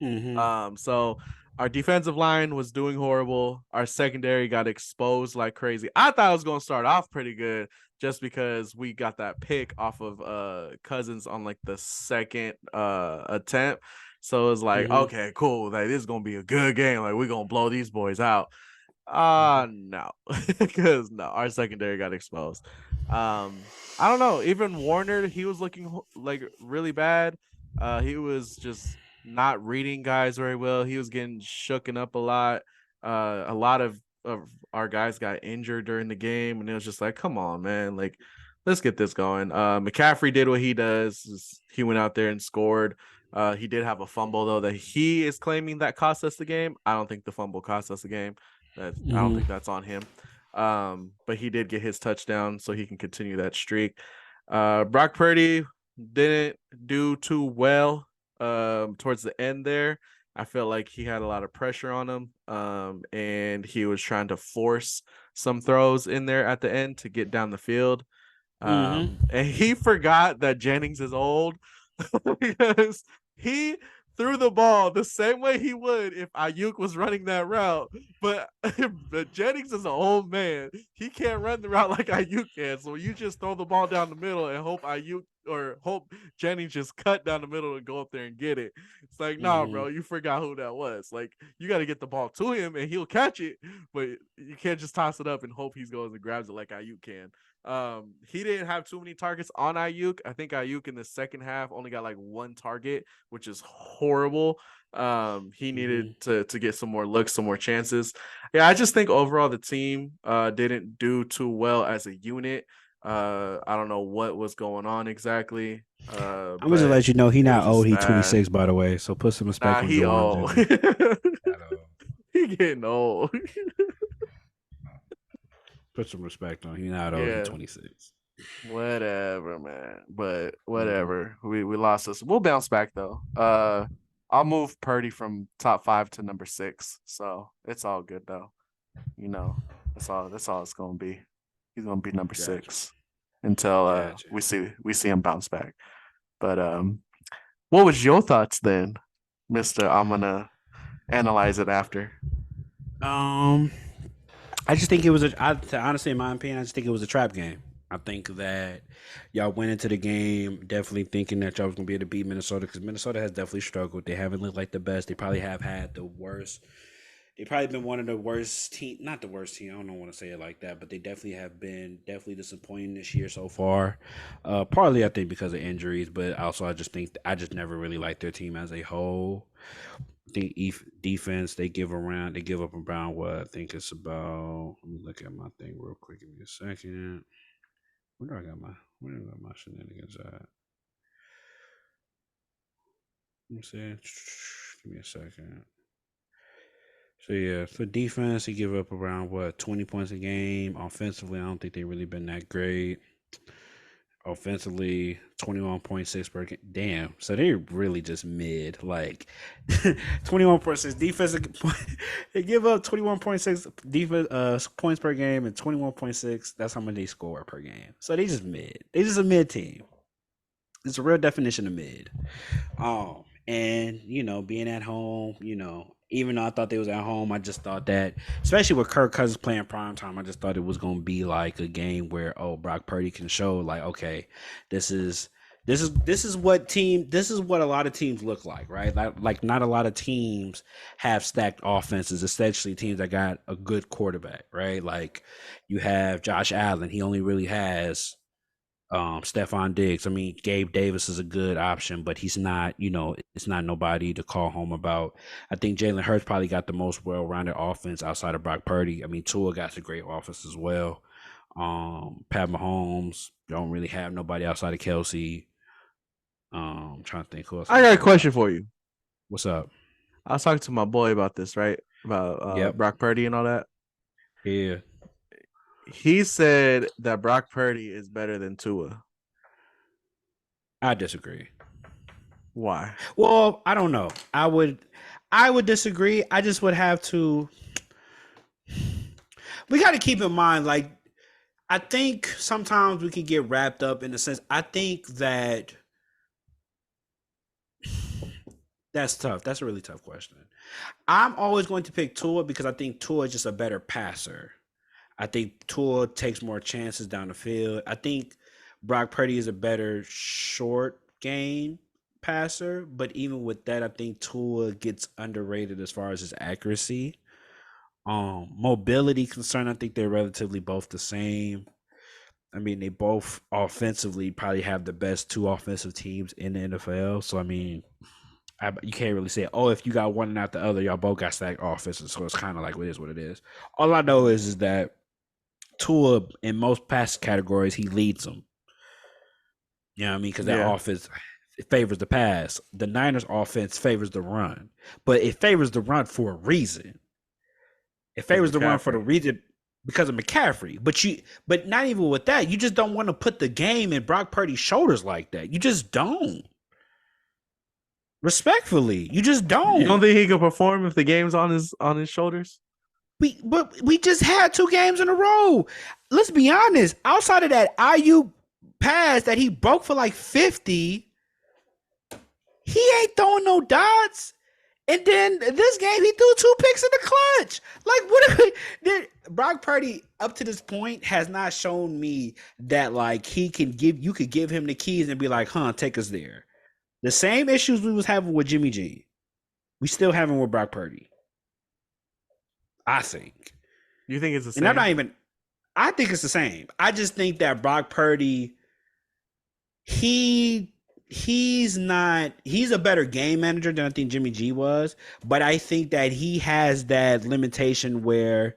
Mm-hmm. So our defensive line was doing horrible. Our secondary got exposed like crazy. I thought it was gonna start off pretty good just because we got that pick off of Cousins on like the second attempt. So it was like, Mm-hmm. okay, cool. Like this is gonna be a good game. Like we're gonna blow these boys out. No, because no, our secondary got exposed. I don't know. Even Warner, he was looking like really bad. He was just not reading guys very well. He was getting shooken up a lot. A lot of our guys got injured during the game, and it was just like, come on, man, like let's get this going. McCaffrey did what he does. He went out there and scored. He did have a fumble though that he is claiming that cost us the game. I don't think the fumble cost us the game. I don't think Mm-hmm. that's on him. But he did get his touchdown, so he can continue that streak. Brock Purdy didn't do too well towards the end there. I felt like he had a lot of pressure on him, and he was trying to force some throws in there at the end to get down the field. Mm-hmm. And he forgot that Jennings is old because he threw the ball the same way he would if Ayuk was running that route. But, but Jennings is an old man. He can't run the route like Ayuk can. So you just throw the ball down the middle and hope Ayuk or hope Jennings just cut down the middle and go up there and get it. It's like, nah, Mm-hmm. bro, you forgot who that was. Like, you got to get the ball to him and he'll catch it, but you can't just toss it up and hope he goes and grabs it like Ayuk can. He didn't have too many targets on Ayuk. I think Ayuk in the second half only got like one target, which is horrible. He needed Mm-hmm. to get some more looks, some more chances. Yeah, I just think overall the team didn't do too well as a unit. I don't know what was going on exactly. I'm gonna just But let you know he it not was old. just He bad. 26, by the way. So put some respect Nah, on he Juwan old. Jennings. Not old. He getting old. Put some respect on. He not old. He Yeah. 26. Whatever, man. But Mm-hmm. whatever. We lost us. We'll bounce back though. I'll move Purdy from top 5 to number 6. So it's all good though. That's all it's gonna be. He's gonna be number Gotcha. 6 until Gotcha. we see him bounce back. But what was your thoughts then, Mister? I'm gonna analyze it after. Um, I just think it was honestly, in my opinion, I just think it was a trap game. I think that y'all went into the game definitely thinking that y'all was gonna be able to beat Minnesota because Minnesota has definitely struggled. They haven't looked like the best. They probably have had the worst. They've probably been one of the worst team, not the worst team. I don't want to say it like that, but they definitely have been definitely disappointing this year so far. Partly I think because of injuries, but also I just think I just never really liked their team as a whole. The defense they give up around what I think it's about. Let me look at my thing real quick. Give me a second. Where do I got my shenanigans at? Let me see. Give me a second. So yeah, for defense, they give up around what 20 points a game. Offensively, I don't think they really been that great. Offensively, 21.6 per game. Damn. So they're really just mid. Like 21.6 defense. They give up 21.6 defense points per game and 21.6. That's how many they score per game. So they just mid. They just a mid team. It's a real definition of mid. And being at home, even though I thought they was at home, I just thought that, especially with Kirk Cousins playing prime time, I just thought it was gonna be like a game where Brock Purdy can show like, okay, this is this is what a lot of teams look like, right? Like not a lot of teams have stacked offenses, especially teams that got a good quarterback, right? Like you have Josh Allen, he only really has Stephon Diggs. I mean, Gabe Davis is a good option, but he's not, it's not nobody to call home about. I think Jalen Hurts probably got the most well rounded offense outside of Brock Purdy. I mean, Tua got a great offense as well. Pat Mahomes don't really have nobody outside of Kelsey. I'm trying to think who else I on got a that question roster. for you. What's up? I was talking to my boy about this, right? About Yep. Brock Purdy and all that. Yeah. He said that Brock Purdy is better than Tua. I disagree. Why? Well, I don't know. I would disagree. I just would have to. We got to keep in mind, like, I think sometimes we can get wrapped up in the sense. I think that that's tough. That's a really tough question. I'm always going to pick Tua because I think Tua is just a better passer. I think Tua takes more chances down the field. I think Brock Purdy is a better short game passer, but even with that, I think Tua gets underrated as far as his accuracy. Mobility concern, I think they're relatively both the same. I mean, they both offensively probably have the best two offensive teams in the NFL. So I mean, you can't really say, oh, if you got one and not the other, y'all both got stacked offenses. So it's kind of like it is what it is. All I know is that Tua in most pass categories he leads them. You know what I mean? Because that Yeah, offense it favors the pass. The Niners offense favors the run, but it favors the run for a reason. It because favors the run for the McCaffrey. reason because of McCaffrey. But not even with that, you just don't want to put the game in Brock Purdy's shoulders like that. You just don't. Respectfully, you just You don't don't. think he could perform if the game's on his shoulders? We just had 2 games in a row. Let's be honest. Outside of that IU pass that he broke for like 50, he ain't throwing no dots. And then this game, he threw 2 picks in the clutch. Like, what? Brock Purdy, up to this point, has not shown me that like he can give. You could give him the keys and be like, "Huh, take us there." The same issues we was having with Jimmy G, we still having with Brock Purdy. I think, You think it's the and I'm not same? even. I think it's the same. I just think that Brock Purdy, he he's a better game manager than I think Jimmy G was, but I think that he has that limitation where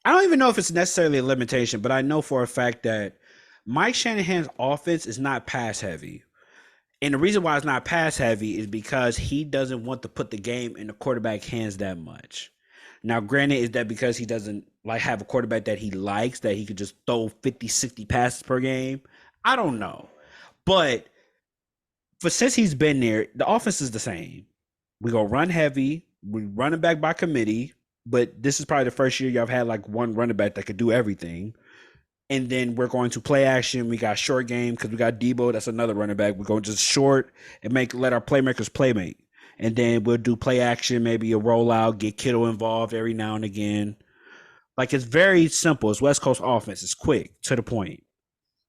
I don't even know if it's necessarily a limitation, but I know for a fact that Mike Shanahan's offense is not pass heavy. And the reason why it's not pass heavy is because he doesn't want to put the game in the quarterback hands that much. Now, granted, is that because he doesn't like have a quarterback that he likes that he could just throw 50, 60 passes per game? I don't know. But for since he's been there, the offense is the same. We go run heavy. We running back by committee. But this is probably the first year y'all have had like one running back that could do everything. And then we're going to play action. We got short game because we got Debo. That's another running back. We're going just short and let our playmakers playmate. And then we'll do play action, maybe a rollout, get Kittle involved every now and again. Like it's very simple. It's West Coast offense. It's quick to the point.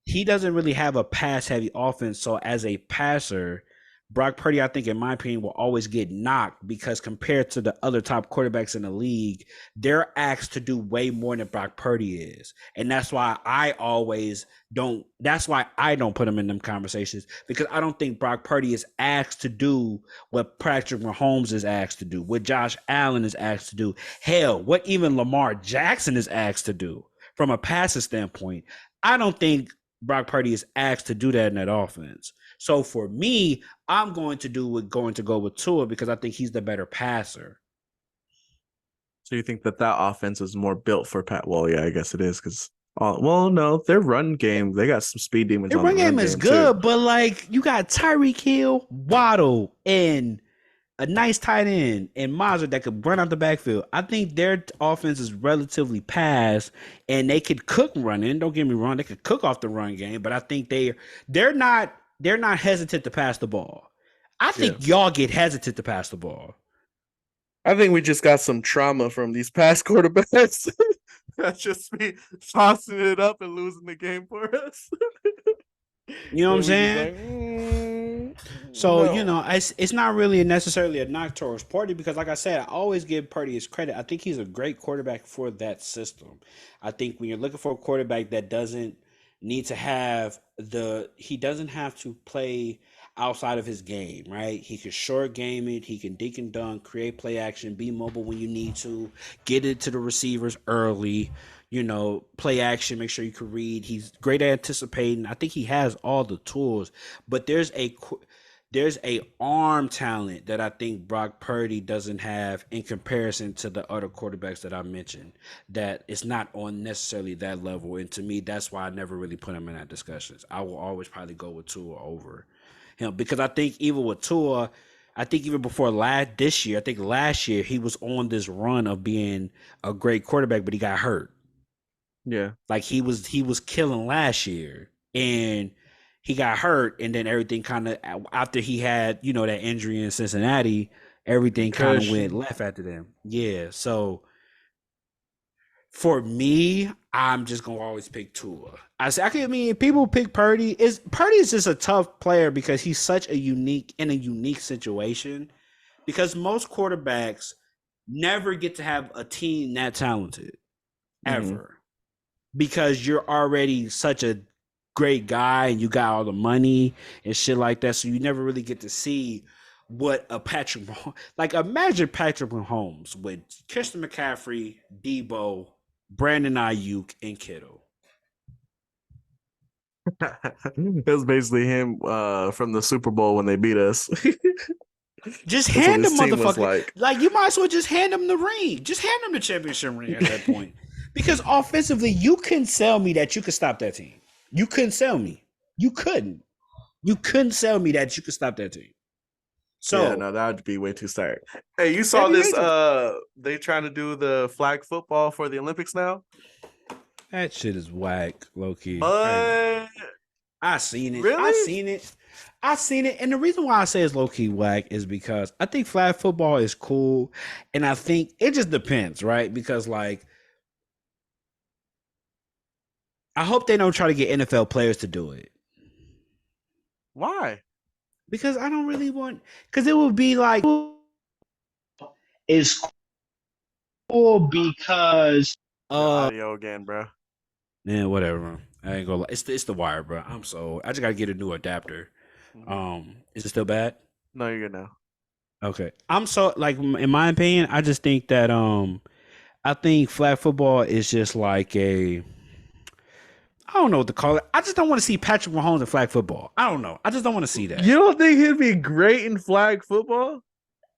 He doesn't really have a pass heavy offense. So as a passer, Brock Purdy, I think, in my opinion, will always get knocked because compared to the other top quarterbacks in the league, they're asked to do way more than Brock Purdy is. And that's why I don't put him in them conversations because I don't think Brock Purdy is asked to do what Patrick Mahomes is asked to do, what Josh Allen is asked to do. Hell, what even Lamar Jackson is asked to do from a passing standpoint. I don't think Brock Purdy is asked to do that in that offense. So for me, I'm going to go with Tua because I think he's the better passer. So you think that offense is more built for Pat? Well, yeah, I guess it is because. Well, no, their run game, they got some speed demons Their on the run run game is game too. good, but like you got Tyreek Hill, Waddle, and a nice tight end and Mazur that could run out the backfield. I think their offense is relatively pass and they could cook running. Don't get me wrong, they could cook off the run game, but I think they're not hesitant to pass the ball. I Yeah. think y'all get hesitant to pass the ball. I think we just got some trauma from these past quarterbacks. That's just me tossing it up and losing the game for us. You know what I'm And we just saying? like, So no. it's not really necessarily a knock towards Purdy because, like I said, I always give Purdy his credit. I think he's a great quarterback for that system. I think when you're looking for a quarterback that doesn't need to have he doesn't have to play outside of his game, right? He can short game it, he can dink and dunk, create play action, be mobile when you need to, get it to the receivers early. Play action, make sure you can read. He's great at anticipating. I think he has all the tools, but there's a arm talent that I think Brock Purdy doesn't have in comparison to the other quarterbacks that I mentioned. That it's not on necessarily that level, and to me, that's why I never really put him in that discussions. I will always probably go with Tua over him because I think even with Tua, I think even before this year, I think last year he was on this run of being a great quarterback, but he got hurt. Yeah. Like he was killing last year, and he got hurt, and then everything kind of after he had that injury in Cincinnati, everything kind of went Concussion. left after them. Yeah, so for me, I'm just gonna always pick Tua. I mean, people pick Purdy. Purdy is just a tough player because he's such a unique situation. Because most quarterbacks never get to have a team that talented Mm-hmm. ever because you're already such a great guy and you got all the money and shit like that. So you never really get to see what a Patrick Mahomes, like imagine Patrick Mahomes with Christian McCaffrey, Debo, Brandon Ayuk, and Kittle. It was basically him from the Super Bowl when they beat us. Just That's what hand his them team was motherfucker. like. Like you might as well just hand them the ring. Just hand them the championship ring at that point. Because offensively, you couldn't sell me that you could stop that team. You couldn't sell me. You couldn't. You couldn't sell me that you could stop that team. Yeah, So no, that would be way too stark. Hey, you that'd saw be this racist. they trying to do the flag football for the Olympics now? That shit is whack, low key. But I seen it. I really? seen it. I seen it. And the reason why I say it's low key whack is because I think flag football is cool. And I think it just depends, right? Because like I hope they don't try to get NFL players to do it. Why? Because I don't really want because it would be like it's cool because Your audio again, bro. yeah, whatever. I ain't gonna lie. It's the wire, bro. I'm so I just gotta get a new adapter. Mm-hmm. Is it still bad? No, you're good now. Okay. I'm so like in my opinion, I just think that I think flag football is just like a I don't know what to call it. I just don't want to see Patrick Mahomes in flag football. I don't know. I just don't want to see You that. don't think he'd be great in flag football?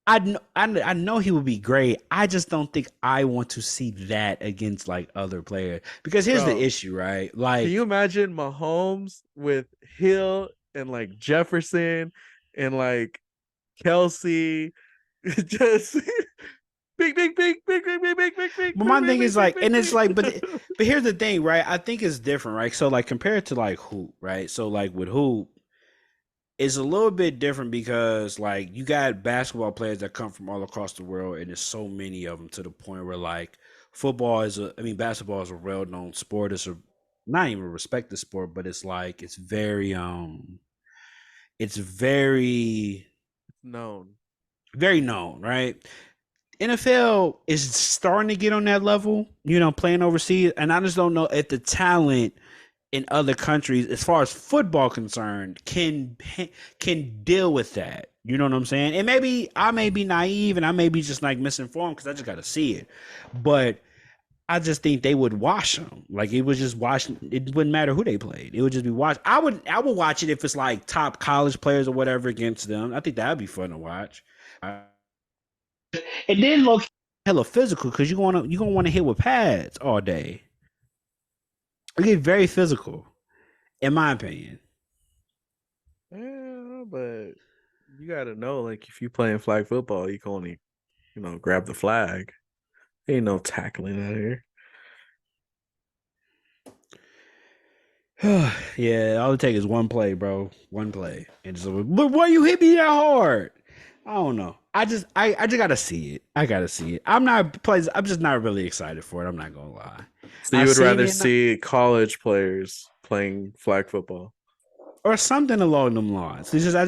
I know he would be great. I just don't think I want to see that against like other players because here's the Bro, issue, right? can you Like imagine Mahomes with Hill and like Jefferson and like Kelsey? Just big, big, big, big, big, big, big, big, big, but big, my big, thing big, is big, like, big, and it's big. like, but here's the thing, right? I think it's different, right? So like compared to like hoop, right? So like with hoop, it's a little bit different because like you got basketball players that come from all across the world, and there's so many of them to the point where like basketball is a well known sport. It's a not even a respected sport, but it's like it's Known. very known, right? NFL is starting to get on that level, playing overseas, and I just don't know if the talent in other countries, as far as football concerned, can deal with that. You know what I'm saying? And maybe I may be naive and I may be just like misinformed because I just got to see it, but I just think they would wash them. Like it was just watching. It wouldn't matter who they played. It would just be watched. I would watch it if it's like top college players or whatever against them. I think that'd be fun to watch. And then look hella physical because you're gonna want to hit with pads all day. It get very physical, in my opinion. Yeah, but you gotta know, like, if you playing flag football, you can only, grab the flag. Ain't no tackling out here. Yeah, all it takes is one play, bro. One play. And just but why you hit me that hard? I don't know. I just gotta see it. I gotta see it. I'm just not really excited for it. I'm not gonna lie. So I you would seen rather it see college players playing flag football? or something along them lines. It's just I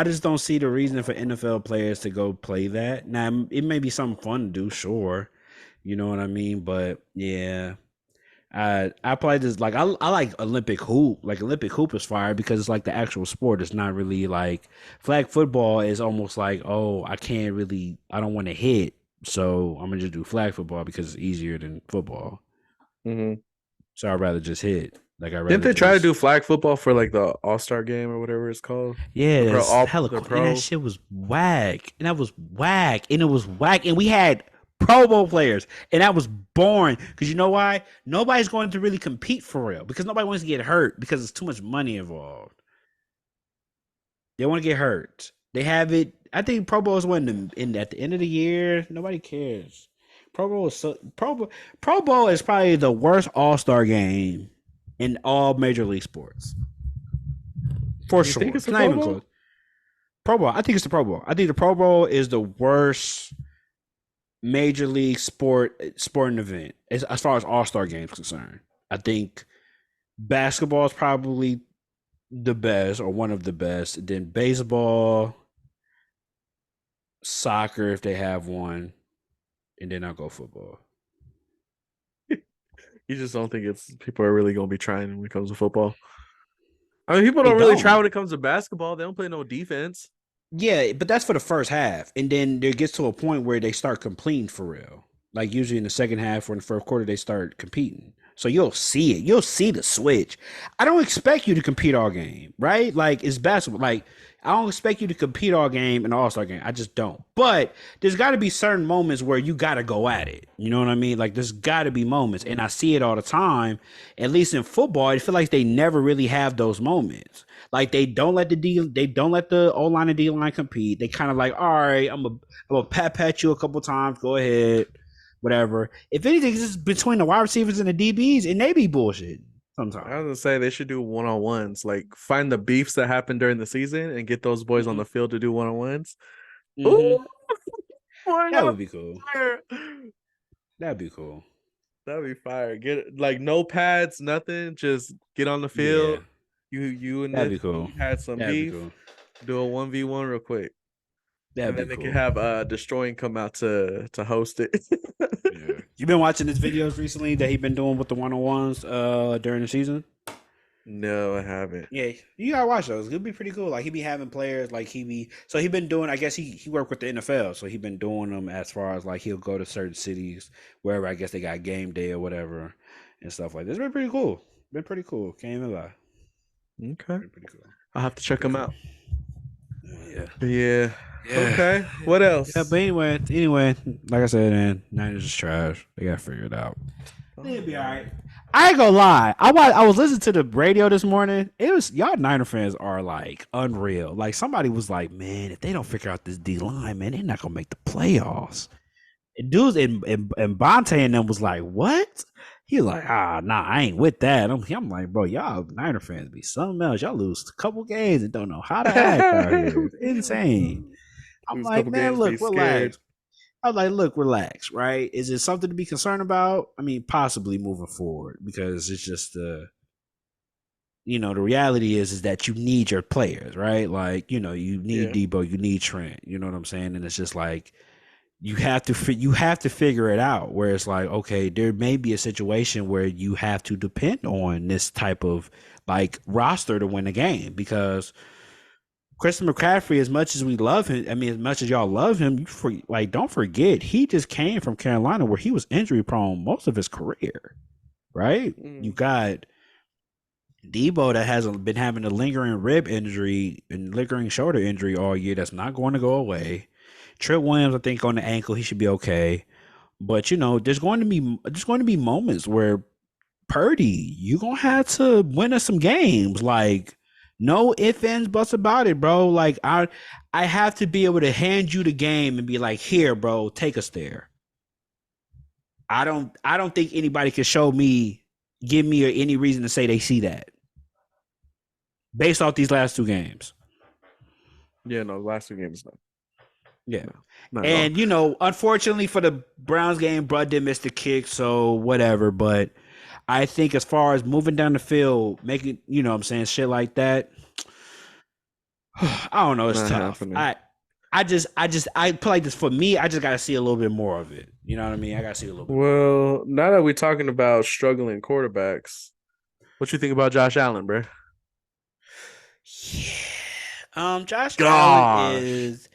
just don't see the reason for NFL players to go play that. Now it may be something fun to do, sure. You know what I mean? But yeah, I play this like I like Olympic hoop. Like Olympic hoop is fire because it's like the actual sport. It's not really like flag football is almost like, oh, I don't want to hit, so I'm gonna just do flag football because it's easier than football. Mm-hmm. So I'd rather just hit. Like I'd Didn't rather they try to just do flag football for like the All-Star game or whatever it's called? yeah, The pro that's all hella the cool. And that pro. shit was whack. And that was whack. And it was whack. And we had Pro Bowl players. And that was boring. Because you know why? Nobody's going to really compete for real. Because nobody wants to get hurt because there's too much money involved. They want to get hurt. They have it. I think Pro Bowl is when at the end of the year. Nobody cares. Pro Bowl is probably the worst All Star game in all major league sports for You think sure. it's It's a not Pro even close. Bowl? Pro Bowl. I think it's the Pro Bowl. I think the Pro Bowl is the worst major league sporting event as far as All Star games concerned. I think basketball is probably the best or one of the best. Then baseball, soccer if they have one, and then I'll go football. You just don't think it's people are really gonna be trying when it comes to football. I mean, people They don't really try don't. when it comes to basketball. They don't play no defense. Yeah, but that's for the first half, and then there gets to a point where they start competing for real. Like usually in the second half or in the first quarter, they start competing. So you'll see it. You'll see the switch. I don't expect you to compete all game, right? Like it's basketball. Like I don't expect you to compete all game in an All Star game. I just don't. But there's got to be certain moments where you got to go at it. You know what I mean? Like there's got to be moments, and I see it all the time. At least in football, I feel like they never really have those moments. Like they don't let the O line and D line compete. They kind of like, all right, I'm gonna pat you a couple times. Go ahead, whatever. If anything, it's just between the wide receivers and the DBs, and they be bullshit I sometimes. was gonna say they should do one-on-ones, like find the beefs that happen during the season and get those boys on Mm-hmm. the field to do one-on-ones. Mm-hmm. Ooh, I That got would be cool. fire. That'd be cool. That'd be fire. Get like no pads, nothing. Just get on the Yeah, field. You and that'd this be cool. dude had some That'd be beef. cool. Do a 1v1 real quick. That'd And be then they could cool. have Destroying come out to host it. Yeah. You been watching his videos recently that he been doing with the one on ones during the season? No, I haven't. Yeah, you gotta watch those. It'd be pretty cool. Like he be having players like he been doing. I guess he worked with the NFL, so he been doing them as far as like he'll go to certain cities wherever I guess they got game day or whatever and stuff like this. It's been pretty cool. Been pretty cool. Can't even lie. Okay. Been pretty cool. I'll have to Been check pretty them cool. out. Yeah. Yeah. Yeah. Okay. What Yeah, else? but anyway, like I said, man, Niners is trash. They gotta figure it out. They'll be all right. I ain't gonna lie. I was listening to the radio this morning. It was y'all Niner fans are like unreal. Like somebody was like, man, if they don't figure out this D line, man, they're not gonna make the playoffs. And dudes and Bonte and them was like, what? He was like, nah, I ain't with that. I'm like, bro, y'all Niner fans be something else. Y'all lose a couple games and don't know how to act out here. It's insane. I'm Lose a like, couple man, games, be look, scared. relax. I was like, look, relax, right? Is it something to be concerned about? I mean, possibly moving forward because it's just the reality is that you need your players, right? Like, you need Yeah. Debo, you need Trent, you know what I'm saying? And it's just like you have to figure it out where it's like, okay, there may be a situation where you have to depend on this type of like roster to win a game because Christian McCaffrey, as much as we love him, I mean, as much as y'all love him, don't forget he just came from Carolina where he was injury prone most of his career, right? You Mm. got Debo that hasn't been having a lingering rib injury and lingering shoulder injury all year. That's not going to go away. Trent Williams, I think on the ankle, he should be okay. But there's going to be moments where Purdy, you gonna have to win us some games. Like, no ifs, ands, buts about it, bro. Like, I have to be able to hand you the game and be like, here, bro, take us there. I don't think anybody can give me any reason to say they see that based off these last two games. Yeah, no, the last two games, no. Yeah. No, not at all. And unfortunately for the Browns game, Bud did miss the kick, so whatever. But I think as far as moving down the field, making what I'm saying, shit like that, I don't know. It's Not tough. happening. I feel like this for me. I just got to see a little bit more of it. You know what I mean? I got to see a little bit more. Well, now that we're talking about struggling quarterbacks, what you think about Josh Allen, bro? Yeah. Josh Allen Gosh. is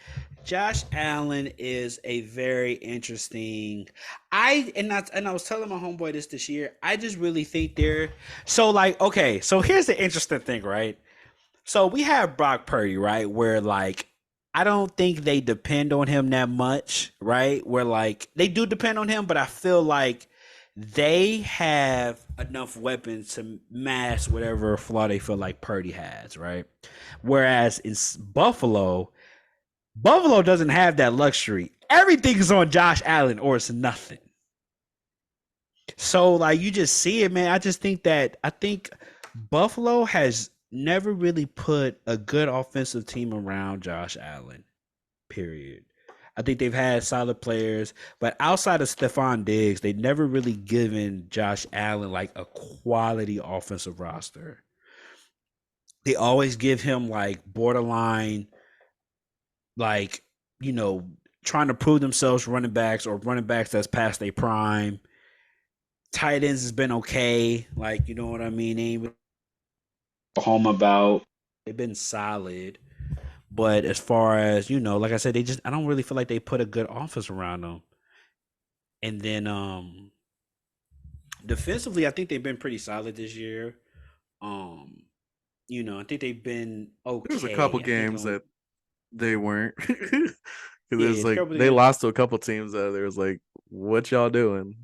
Josh Allen is a very interesting. I was telling my homeboy this year. I just really think they're so like okay. So here's the interesting thing, right? So we have Brock Purdy, right? Where like I don't think they depend on him that much, right? Where like they do depend on him, but I feel like they have enough weapons to mask whatever flaw they feel like Purdy has, right? Whereas in Buffalo, Buffalo doesn't have that luxury. Everything is on Josh Allen or it's nothing. So like you just see it, man. I think Buffalo has never really put a good offensive team around Josh Allen. Period. I think they've had solid players, but outside of Stephon Diggs, they never really given Josh Allen like a quality offensive roster. They always give him like borderline, like, you know, trying to prove themselves running backs or running backs that's past their prime. Tight ends has been okay. Like, you know what I mean? They ain't home about. They've been solid. But as far as, like I said, I don't really feel like they put a good offense around them. And then defensively, I think they've been pretty solid this year. Um, I think they've been There was a couple okay. I think games that they weren't. Because yeah, there's it's a like couple of they games. lost to a couple teams that there was like, what y'all doing?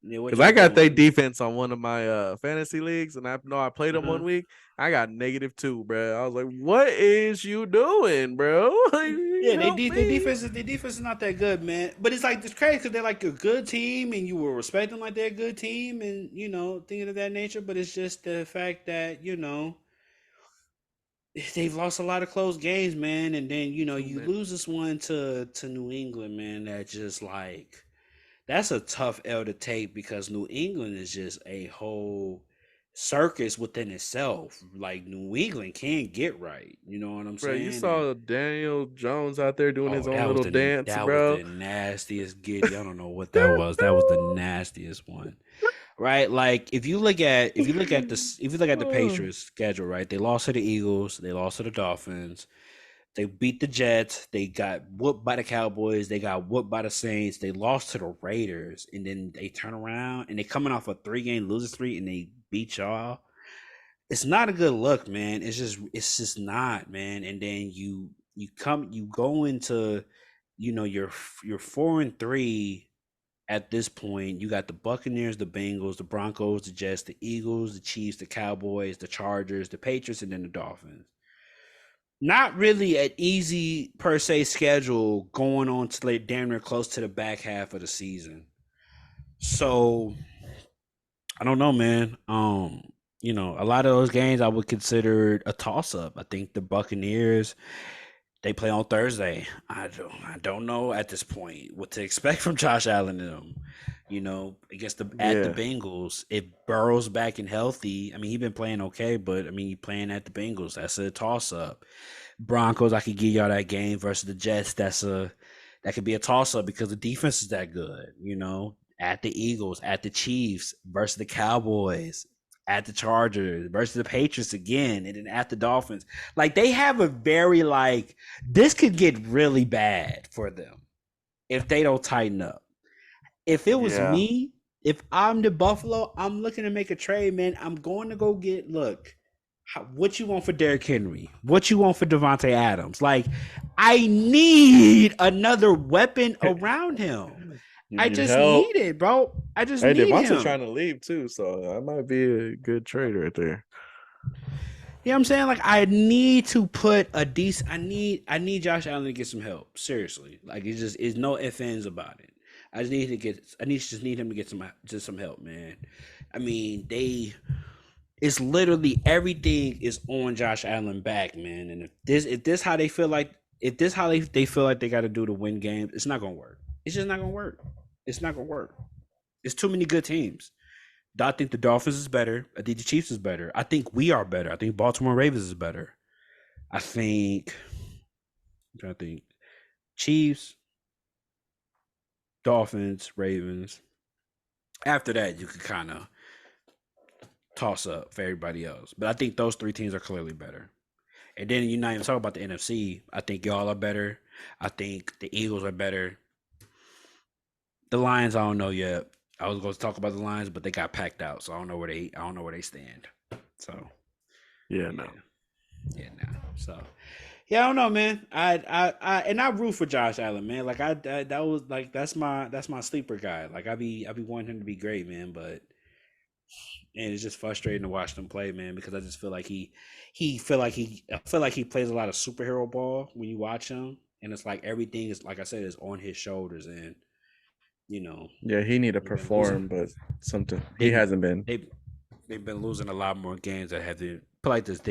Yeah, what Because I y'all got their doing? defense on one of my fantasy leagues, and I know I played them Uh-huh. 1 week. I got -2, bro. I was like, "What is you doing, bro? Yeah, Help me!" their defense is not that good, man. But it's like it's crazy because they're like a good team, and you will respect them like they're a good team, and things of that nature. But it's just the fact that they've lost a lot of close games, man. And then Too you many, lose this one to New England, man. That just like that's a tough L to take because New England is just a whole circus within itself. Like New England can't get right. You know what I'm bro. You saying? And saw Daniel Jones out there doing his oh, own little dance, that was bro. the nastiest giddy. I don't know what that was. That was the nastiest one. Right? Like if you look at the Oh, Patriots schedule, right? They lost to the Eagles, they lost to the Dolphins, they beat the Jets, they got whooped by the Cowboys, they got whooped by the Saints, they lost to the Raiders, and then they turn around and they coming off a 3-game losing streak and they beat y'all. It's not a good look, man. It's just not, man. And then you go into you're 4-3 at this point. You got the Buccaneers, the Bengals, the Broncos, the Jets, the Eagles, the Chiefs, the Cowboys, the Chargers, the Patriots, and then the Dolphins. Not really an easy per se schedule going on to like damn near close to the back half of the season. So I don't know, man. A lot of those games I would consider a toss up. I think the Buccaneers they play on Thursday. I don't know at this point what to expect from Josh Allen and them. Against the at the yeah, Bengals, if Burrow's back and healthy, I mean he's been playing okay, but I mean he playing at the Bengals. That's a toss up. Broncos, I could give y'all that game versus the Jets. That could be a toss up because the defense is that good. At the Eagles, at the Chiefs versus the Cowboys, at the Chargers versus the Patriots again, and then at the Dolphins. Like they have a very like this could get really bad for them if they don't tighten up. If it was yeah. me, if I'm the Buffalo, I'm looking to make a trade, man. I'm going to go get what you want for Derrick Henry? What you want for Devontae Adams? Like, I need another weapon around him. You I need just help. need it, bro. I just Hey, need Devontae him. trying to leave too, so that might be a good trade right there. You know what I'm saying? Like I need to put a decent I need Josh Allen to get some help. Seriously. Like it's no ifs ands about it. Just need him to get some help, man. I mean, it's literally everything is on Josh Allen back, man. And if this how they feel like if this how they feel like they gotta do to win games, it's not gonna work. It's just not gonna work. It's not gonna work. It's too many good teams. I think the Dolphins is better. I think the Chiefs is better. I think we are better. I think Baltimore Ravens is better. I think I'm trying to think. Chiefs, Dolphins, Ravens. After that, you could kind of toss up for everybody else. But I think those three teams are clearly better. And then you're not even talking about the NFC. I think y'all are better. I think the Eagles are better. The Lions, I don't know yet. I was going to talk about the Lions, but they got packed out, so I don't know where they stand. So Yeah, yeah, no. yeah, nah. So yeah, I don't know, man. And I root for Josh Allen, man. Like that was like that's my sleeper guy. Like I be wanting him to be great, man. But and it's just frustrating to watch them play, man, because I just feel like I feel like he plays a lot of superhero ball when you watch him, and it's like everything is like I said is on his shoulders, and you know Yeah, he need to they've been perform, losing. but something he They've hasn't been. they they've been losing a lot more games that have to play like this.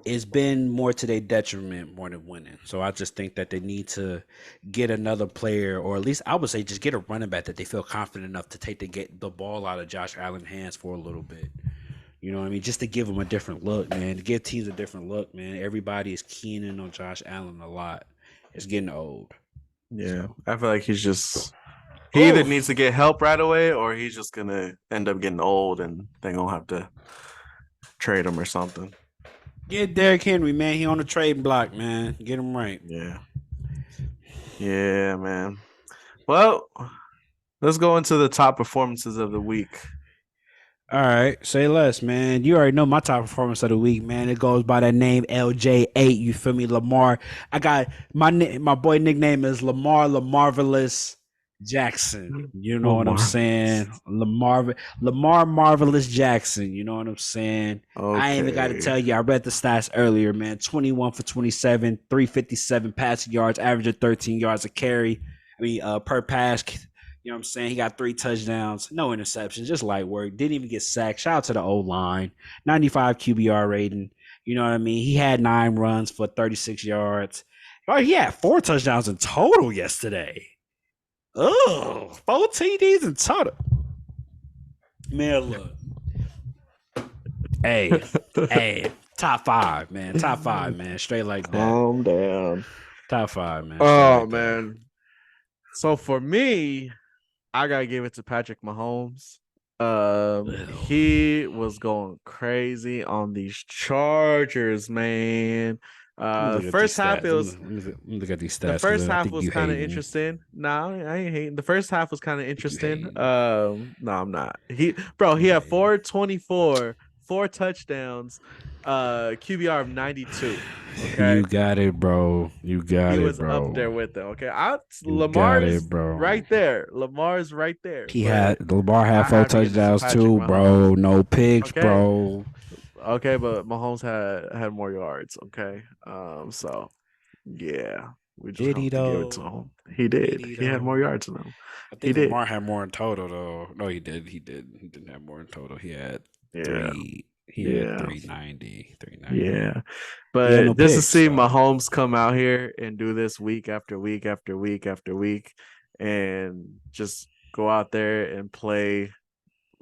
It's been more to their detriment more than winning. So I just think that they need to get another player, or at least I would say just get a running back that they feel confident enough to get the ball out of Josh Allen's hands for a little bit. You know what I mean? Just to give him a different look, man. To give teams a different look, man. Everybody is keying in on Josh Allen a lot. It's getting old. Yeah, So, I feel like he either needs oof. to get help right away or he's just gonna end up getting old and they're gonna have to trade him or something. Get Derrick Henry, man. He on the trading block, man. Get him right. Yeah. Yeah, man. Well, let's go into the top performances of the week. All right, say less, man. You already know my top performance of the week, man. It goes by that name LJ8. You feel me, Lamar? I got my boy nickname is Lamar Marvelous Jackson. You know what I'm Lamar. saying? Lamar Marvelous Jackson. You know what I'm saying? I ain't even got to Okay. tell you. I read the stats earlier, man. 21 for 27, 357 passing yards, average of 13 yards a carry. I mean, per pass. You know what I'm saying? He got 3 touchdowns, no interceptions, just light work. Didn't even get sacked. Shout out to the O line. 95 QBR rating. You know what I mean? He had 9 runs for 36 yards. Oh, he had 4 touchdowns in total yesterday. Oh, 4 TDs in total. Man, look. Hey, hey, top five, man. Top five, man. Straight like that. Calm down. Top five, man. Straight Oh like that. man. So for me, I gotta give it to Patrick Mahomes. Ugh. He was going crazy on these Chargers, man. Let me look at these First half stats. it was Let me look at these the stats first because I half think was you kind of hating. interesting. No, I ain't hating. The first half was kind of You interesting. hating. No, I'm not. He You had hating. 424, 4 touchdowns, QBR of 92. You Okay. got it, bro. You got He it, was up bro. there with it. Okay. You got Lamar's it, bro. right there. Lamar's right there. He But had Lamar had I four have to give it to touchdowns Patrick too, Mahomes. bro. No picks, Okay. bro. Okay, but Mahomes had more yards. Okay. So yeah, we just Did he have to give it to though? him. He Did did. he He had more though? yards than him. I He think did. Lamar had more in total though. No, he did. He did. He didn't have more in total. He had Yeah. three. He had Yeah. 390. 390. Yeah. He had no But just to picks, see so Mahomes come out here and do this week after week after week after week and just go out there and play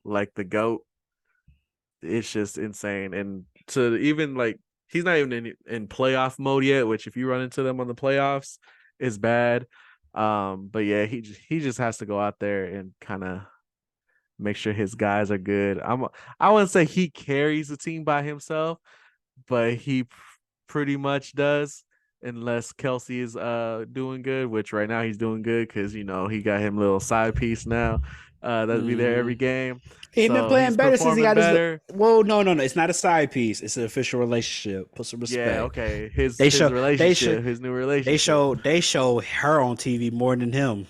like the GOAT, it's just insane. And to even like he's not even in playoff mode yet, which if you run into them on the playoffs is bad. But yeah, he just has to go out there and kind of make sure his guys are good. I wouldn't say he carries the team by himself, but he pretty much does unless Kelsey is doing good, which right now he's doing good because he got him a little side piece now that'll be there every mm-hmm. game. He ain't been So playing he's better since he performing got his. better. Well, no. It's not a side piece. It's an official relationship. Put some Yeah, respect. okay. His They his show. They show. relationship, his new relationship. They show her on TV more than him.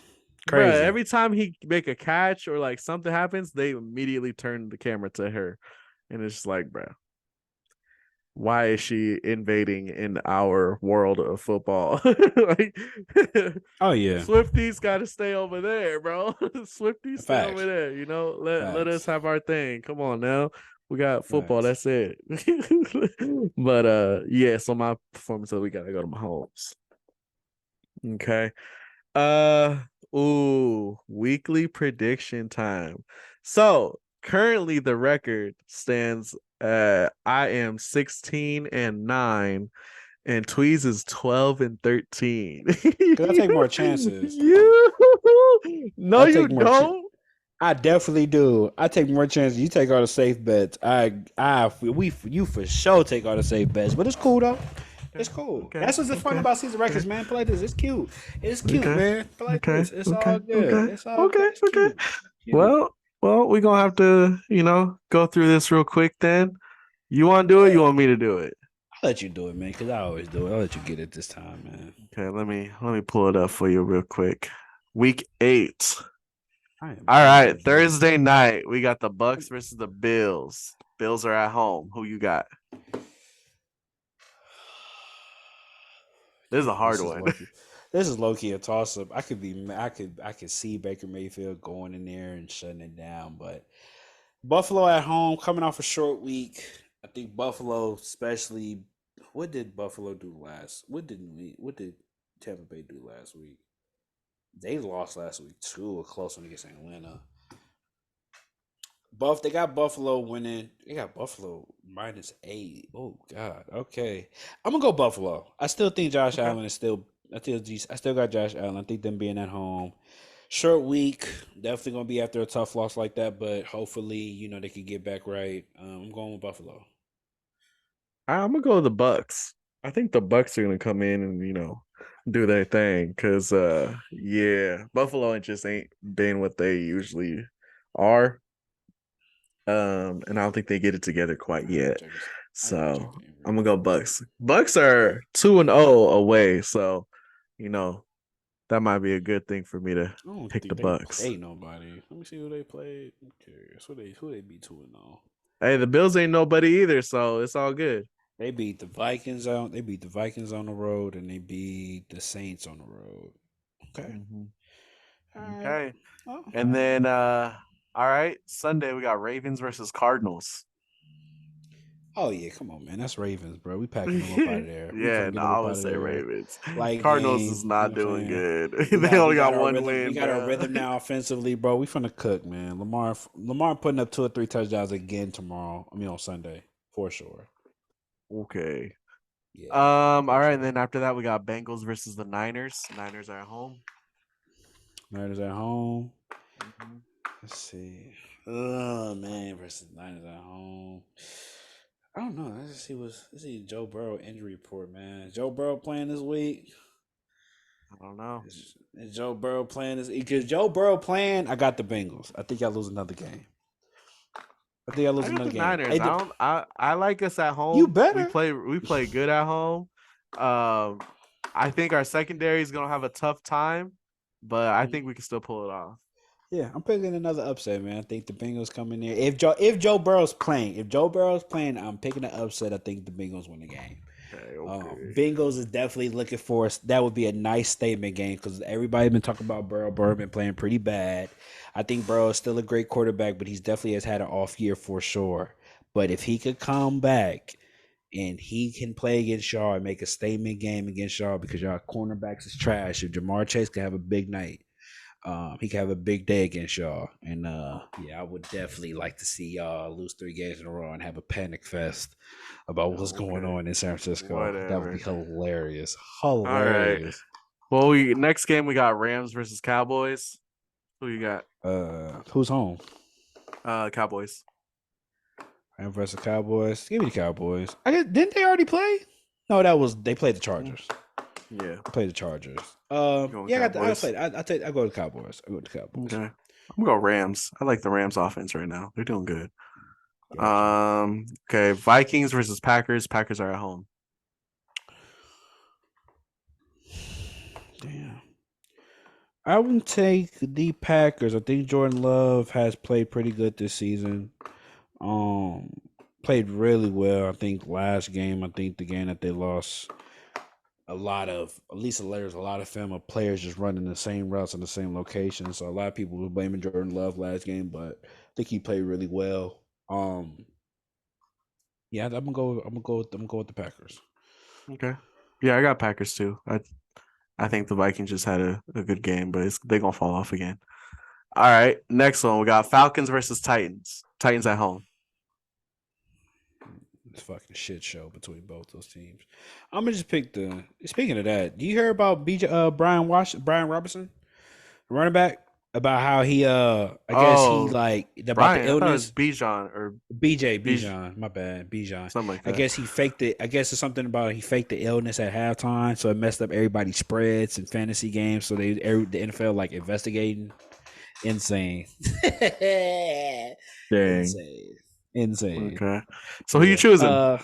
Bro, Crazy. every time he make a catch or like something happens, they immediately turn the camera to her. And it's just like, bro, why is she invading in our world of football? Like Oh yeah, Swifty's got to stay over there, bro. Swifty stay over facts, there. Let us facts, have our thing. Come on now. We got football. facts. That's it. But yeah. So my performance of the week, I gotta go to Mahomes. Okay. Uh Weekly prediction time. So currently the record stands I am 16-9 and Tweez is 12-13. Because I take more chances. No, I you take more. don't. I definitely do. I take more chances. You take all the safe bets. You for sure take all the safe bets. But it's cool though. It's cool. Okay. That's what's the fun Okay. about season Okay. records, man. Play this. It's cute. It's cute, Okay. man. Play like Okay. this. It's all Okay. good. Okay. It's all good. Okay. It's Okay. cute. Cute. Well, we're gonna have to, go through this real quick then. You want to do it? You want me to do it? I'll let you do it, man, because I always do it. I'll let you get it this time, man. Okay, let me pull it up for you real quick. Week 8. I am All right, eager, bro. Thursday night we got the Bucks versus the Bills. Bills are at home. Who you got? This is a Damn, hard this is one. Loki. This is low key a toss up. I could see Baker Mayfield going in there and shutting it down, but Buffalo at home, coming off a short week. I think Buffalo, especially, what did Buffalo do last? What didn't we? What did Tampa Bay do last week? They lost last week too, a close one against Atlanta. They got Buffalo winning. They got Buffalo -8. Oh God. Okay, I'm gonna go Buffalo. I still think Josh Okay. Allen is still. I still got Josh Allen. I think them being at home, short week, definitely gonna be after a tough loss like that. But hopefully, they can get back right. I'm going with Buffalo. I'm gonna go with the Bucks. I think the Bucks are gonna come in and do their thing because yeah, Buffalo just ain't been what they usually are. And I don't think they get it together quite I didn't even yet. check this. I didn't even check So the I'm injury gonna go report. Bucks. Bucks are 2-0 away, so you know that might be a good thing for me to I don't pick the think they Bucks. played nobody. Let me see who they played. I'm curious. Who they beat 2-0. Hey, the Bills ain't nobody either, so it's all good. They beat the Vikings on. They beat the Vikings on the road, and they beat the Saints on the road. Okay. Hmm. All right. Okay, Oh, and then all right, Sunday we got Ravens versus Cardinals. oh yeah. Come on, man. That's Ravens, bro. We packing them up out of there. We Yeah, finna no, get them I up would out of say there. Ravens. Light Cardinals is game. You know not what I'm doing saying? good. We They got only we got got our one rhythm. We win, got our bro. rhythm now offensively, bro. We finna cook, man. Lamar putting up 2 or 3 touchdowns again tomorrow. I mean on Sunday for sure. Okay. Yeah, All for right, and sure. then after that we got Bengals versus the Niners. Niners are at home. Niners at home. Hmm. Let's see. Oh man, versus Niners at home. I don't know. Let's see Joe Burrow injury report, man. Joe Burrow playing this week. I don't know. Is Joe Burrow playing this? Because Joe Burrow playing, I got the Bengals. I think y'all lose another game. I think y'all lose I got another the game. Niners. I like us at You home. We better. play we play good at home. Um I think our secondary is gonna have a tough time, but I think we can still pull it off. Yeah, I'm picking another upset, man. I think the Bengals come in there. If Joe Burrow's playing, I'm picking an upset. I think the Bengals win the game. Okay, okay. Bengals is definitely looking for us. That would be a nice statement game because everybody been talking about Burrow. Burrow been playing pretty bad. I think Burrow is still a great quarterback, but he's definitely has had an off year for sure. But if he could come back and he can play against y'all and make a statement game against y'all because y'all cornerbacks is trash. If Jamar Chase can have a big night, he can have a big day against y'all. And yeah, I would definitely like to see y'all lose 3 games in a row and have a panic fest about what's going Okay. on in San Francisco. That would be Whatever. hilarious. All right. Hilarious. Well, we next game we got Rams versus Cowboys. Who you got? Who's home? Cowboys. Rams versus Cowboys. Give me the Cowboys. I guess, didn't they already play? No, they played the Mm, Chargers. yeah. They played the Chargers. You going Yeah, I Cowboys? say I go to the Cowboys. I go to the Okay. Cowboys. I'm gonna go Rams. I like the Rams offense right now. They're doing good. Gotcha. Okay, Vikings versus Packers. Packers are at home. Damn. I would take the Packers. I think Jordan Love has played pretty good this season. Um, Played really well. I think last game, I think the game that they lost, at least there's a lot of film of players just running the same routes in the same location. So a lot of people were blaming Jordan Love last game, but I think he played really well. Yeah, I'm gonna go with the Packers. Okay. Yeah, I got Packers too. I think the Vikings just had a good game, but they're gonna fall off again. All right, next one we got Falcons versus Titans. Titans at home. It's a fucking shit show between both those teams. I'm gonna just pick the. Speaking of that, do you hear about Brian Robinson, running back? about how he I guess he Oh, like about the Brian. I thought it was illness. Bijan or Bij Bijan, my bad, Bijan. something like I that. guess he faked it. I guess it's something about he faked the illness at halftime, so it messed up everybody's spreads and fantasy games. So the NFL like investigating. Insane, Dang. insane, insane. Okay. So who you Yeah. choosing?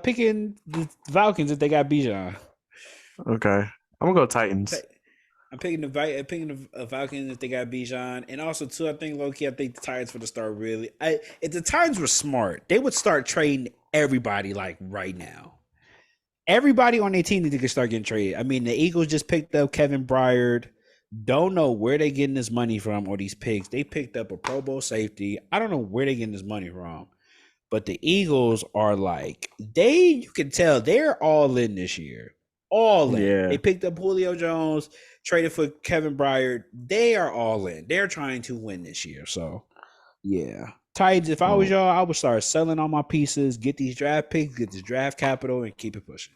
Picking the Falcons if they got Bijan. Okay. I'm gonna go Titans. I'm picking the Falcons if they got Bijan, and also too. I think low key. I think the Titans for the start really. If the Titans were smart, they would start trading everybody like right now. Everybody on their team need to start getting traded. I mean, the Eagles just picked up Kevin Byard. Don't know where they getting this money from or these picks. They picked up a Pro Bowl safety. I don't know where they getting this money from. But the Eagles are like you can tell they're all in this year. All in. Yeah. They picked up Julio Jones, traded for Kevin Byard. They are all in. They're trying to win this year. So yeah. Titans, if I was Oh, y'all, I would start selling all my pieces, get these draft picks, get this draft capital, and keep it pushing.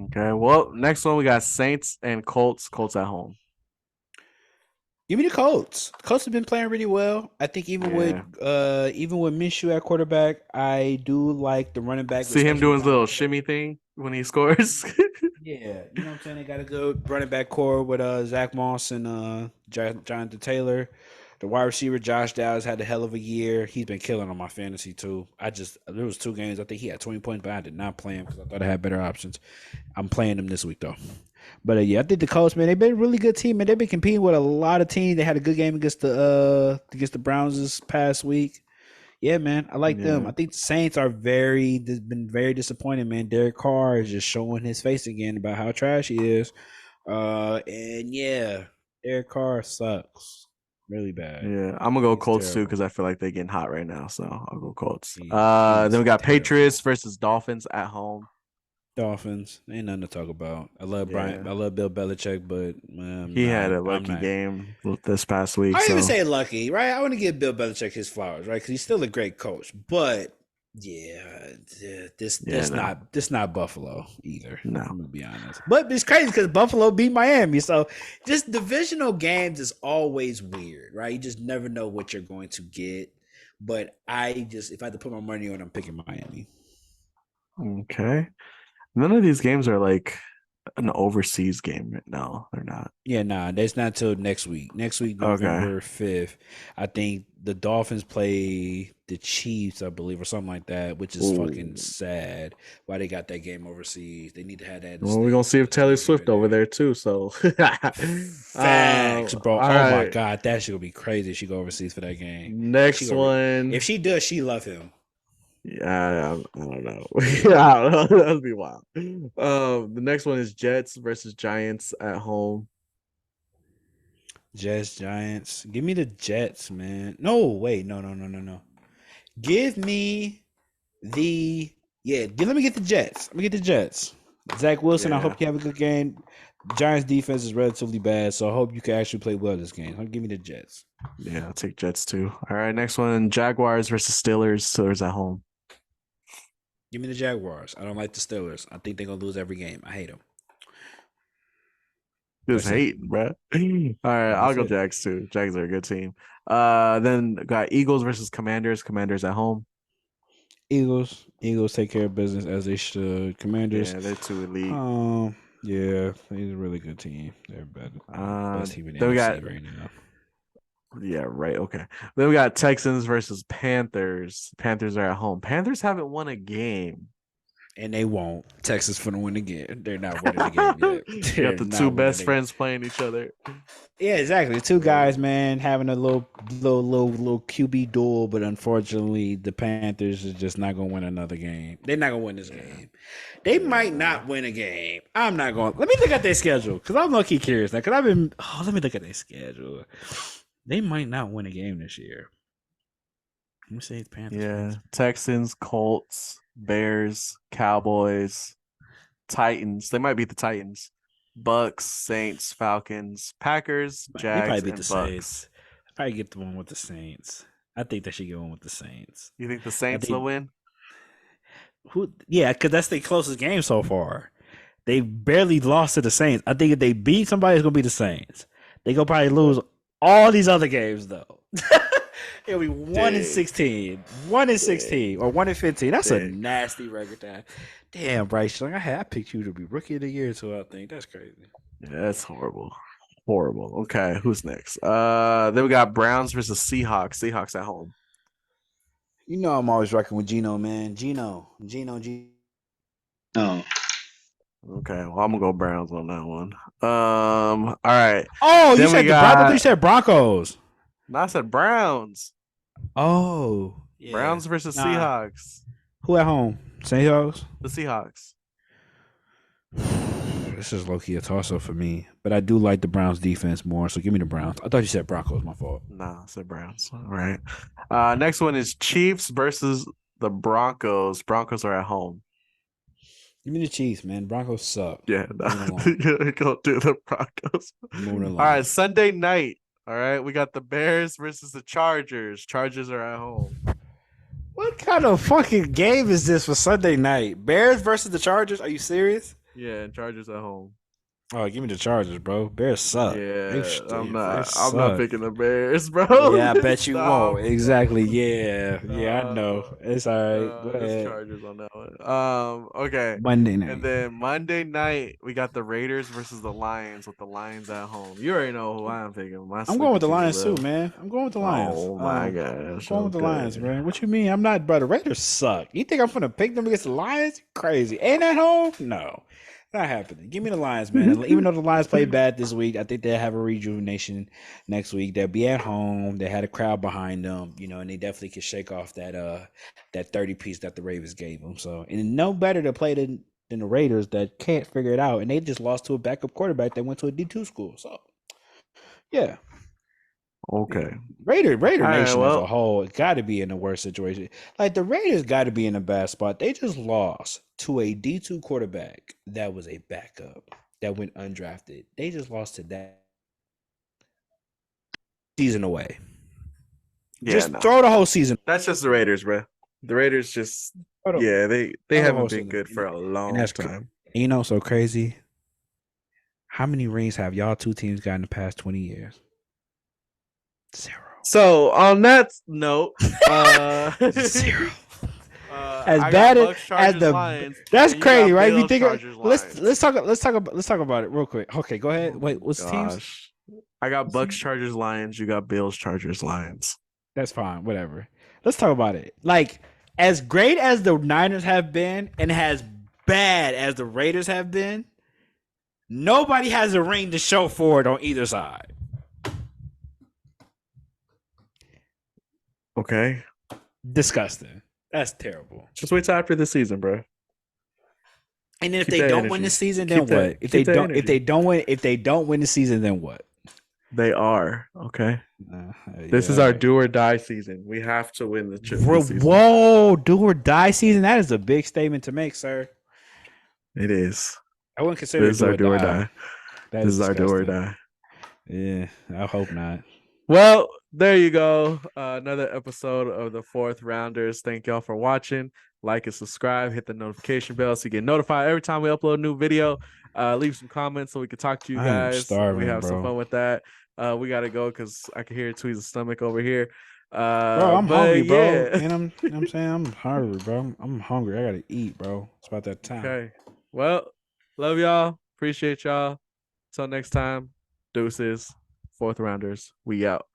okay. Well, next one we got Saints and Colts. Colts at home. Give me the Colts. The Colts have been playing really well. I think Yeah. even with Minshew at quarterback, I do like the running back, See him especially doing with his little Jonathan Taylor. shimmy thing when he scores. Yeah, you know what I'm saying? They got a good running back core with Zach Moss and Jonathan Taylor. The wide receiver Josh Downs had a hell of a year. He's been killing on my fantasy too. There was 2 games I think he had 20 points, but I did not play him because I thought I had better options. I'm playing him this week though. But yeah, I think the Colts, man, they've been a really good team, man. They've been competing with a lot of teams. They had a good game against the Browns this past week. Yeah, man, I like them. Yeah. I think the Saints are been very disappointed, man. Derek Carr is just showing his face again about how trash he is. And yeah, Derek Carr sucks really bad. Yeah. I'm gonna go He's Colts too because terrible. I feel like they're getting hot right now. So I'll go Colts. Then He's we got Patriots terrible. versus Dolphins at home. Dolphins ain't nothing to talk about. I love Brian. Yeah. I love Bill Belichick, but He had a I'm lucky not. game this past week. I don't even So say lucky, right? I want to give Bill Belichick his flowers, right? Because he's still a great coach. But yeah, yeah, no. this not Buffalo either. I'm No. gonna be honest. But it's crazy because Buffalo beat Miami, so just divisional games is always weird, right? You just never know what you're going to get. But if I had to put my money on, I'm picking Miami. Okay. None of these games are like an overseas game. No, they're not. Yeah, nah, that's not till next week. Next week, Okay. November 5th. I think the Dolphins play the Chiefs, I believe, or something like that, which is fucking Ooh. sad. Why they got that game overseas? They need to have that in the Well, we're gonna states see so if the team Taylor can be right Swift over there. there too. So, Facts, bro. all Oh my right. god, that shit gonna be crazy if she go overseas for that game. She Next go if one. she does, she love him. Yeah, I don't know. Yeah, I don't know. That'd be wild. The next one is Jets versus Giants at home. Jets, Giants. Give me the Jets, man. No, wait, no. Give me the let me get the Jets. Let me get the Jets. Zach Wilson, I Yeah, hope you have a good game. Giants defense is relatively bad, so I hope you can actually play well this game. Give me the Jets. yeah, I'll take Jets too. All right, next one, Jaguars versus Steelers. Steelers at home. Give me the Jaguars. I don't like the Steelers. I think they're gonna lose every game. I hate them. Just That's it. hating, bro. All right, I'll That's go it. Jags too. Jags are a good team. Then got Eagles versus Commanders. Commanders at home. Eagles take care of business as they should. Commanders. Yeah, they're too elite. Yeah, he's a really good team. They're better, best team in the Then we got NFC right now. yeah, right. Okay. Then we got Texans versus Panthers. Panthers are at home. Panthers haven't won a game. And they won't. Texas for the win again. They're not winning the game yet. You got They're the two not winning best the game. friends playing each other. Yeah, exactly. The two Uh, guys, man, having a little QB duel, but unfortunately, the Panthers is just not gonna win another game. They're not gonna win this yeah, game. They yeah, might no. not win a game. I'm not going. Let me look at their schedule because I'm low key curious now. Because I've been. Oh, let me look at their schedule. They might not win a game this year. Let me say Yeah, Panthers. Texans, Colts, Bears, Cowboys, Titans. They might beat the Titans. Bucks, Saints, Falcons, Packers, They probably Jags, beat the and Bucks. Saints. Probably get the one with the Saints. I think they should get one with the Saints. You think the I Saints will think win? yeah, because that's their closest game so far. They barely lost to the Saints. I think if they beat somebody, it's gonna be the Saints. They gonna probably lose all these other games though. It'll be 1-16, 1-16, or 1-15. That's a Dang. nasty record to have. Damn, Bryce Young. I picked you to be rookie of the year too. I think that's crazy. Yeah, that's horrible. Horrible. Okay, who's next? Then we got Browns versus Seahawks. Seahawks at home. You know I'm always rocking with Gino, man. Gino. No. Okay, well I'm gonna go Browns on that one. All right. Oh, you Then we said the Broncos. got. You said Broncos. No, I said Browns. Oh, yeah. Browns versus Nah. Seahawks. Who at home? Seahawks. The Seahawks. This is low key a toss up for me, but I do like the Browns defense more. So give me the Browns. I thought you said Broncos. My fault. Nah, I said Browns. All right. Next one is Chiefs versus the Broncos. Broncos are at home. Give me the Chiefs, man. Broncos suck. Yeah, Moving go do the Broncos. Moving along. All right, Sunday night. All right, we got the Bears versus the Chargers. Chargers are at home. What kind of fucking game is this for Sunday night? Bears versus the Chargers? Are you serious? Yeah, and Chargers at home. Oh, give me the Chargers, bro. Bears suck. Yeah, I'm not suck. picking the Bears, bro. Yeah, I bet you Stop. won't. Exactly. Yeah. Yeah, I know. It's all right. Go It's ahead. Chargers on that one. Okay. Monday night. And then Monday night, we got the Raiders versus the Lions with the Lions at home. You already know who I'm picking. I'm going with the Lions too, man. I'm going with the Lions. Oh my gosh. I'm going with the Lions, man. What you mean? I'm not, bro. The Raiders suck. You think I'm gonna pick them against the Lions? Crazy. Ain't at home? No. Not happening. Give me the Lions, man. Even though the Lions played bad this week, I think they'll have a rejuvenation next week. They'll be at home. They had a crowd behind them, and they definitely can shake off that 30 piece that the Ravens gave them. So, and no better to play than the Raiders that can't figure it out, and they just lost to a backup quarterback that went to a D2 school. So, yeah. Okay. Raider Nation right, as a whole got to be in a worse situation. Like the Raiders got to be in a bad spot. They just lost to a D2 quarterback that was a backup that went undrafted. They just lost to that season away. Yeah, just throw the whole season. That's just the Raiders, bro. The Raiders just they haven't been good for a long time. So crazy. How many rings have y'all two teams got in the past 20 years? 0. So on that note, 0. As bad as the Lions, that's crazy, right? We think let's talk about it real quick. Okay, go ahead. Wait, what's the teams? I got Bucks, Chargers, Lions. You got Bills, Chargers, Lions. That's fine. Whatever. Let's talk about it. Like as great as the Niners have been, and as bad as the Raiders have been, nobody has a ring to show for it on either side. Okay. Disgusting. That's terrible. Just wait till after the season, bro. And then if they don't win the season, then what? If they don't win the season, then what? They are okay. This is our do or die season. We have to win the chip. Whoa, do or die season. That is a big statement to make, sir. It is. I wouldn't consider this is our do or die. This is our do or die. Yeah, I hope not. Well, there you go. Another episode of the Fourth Rounders. Thank y'all for watching. Like and subscribe. Hit the notification bell so you get notified every time we upload a new video. Leave some comments so we can talk to you guys. Starving, we have some fun with that. We gotta go because I can hear Tweezer's stomach over here. Bro, I'm hungry, bro. Yeah. And I'm saying I'm hungry, bro. I'm hungry. I gotta eat, bro. It's about that time. Okay. Well, love y'all. Appreciate y'all. Till next time. Deuces. Fourth Rounders. We out.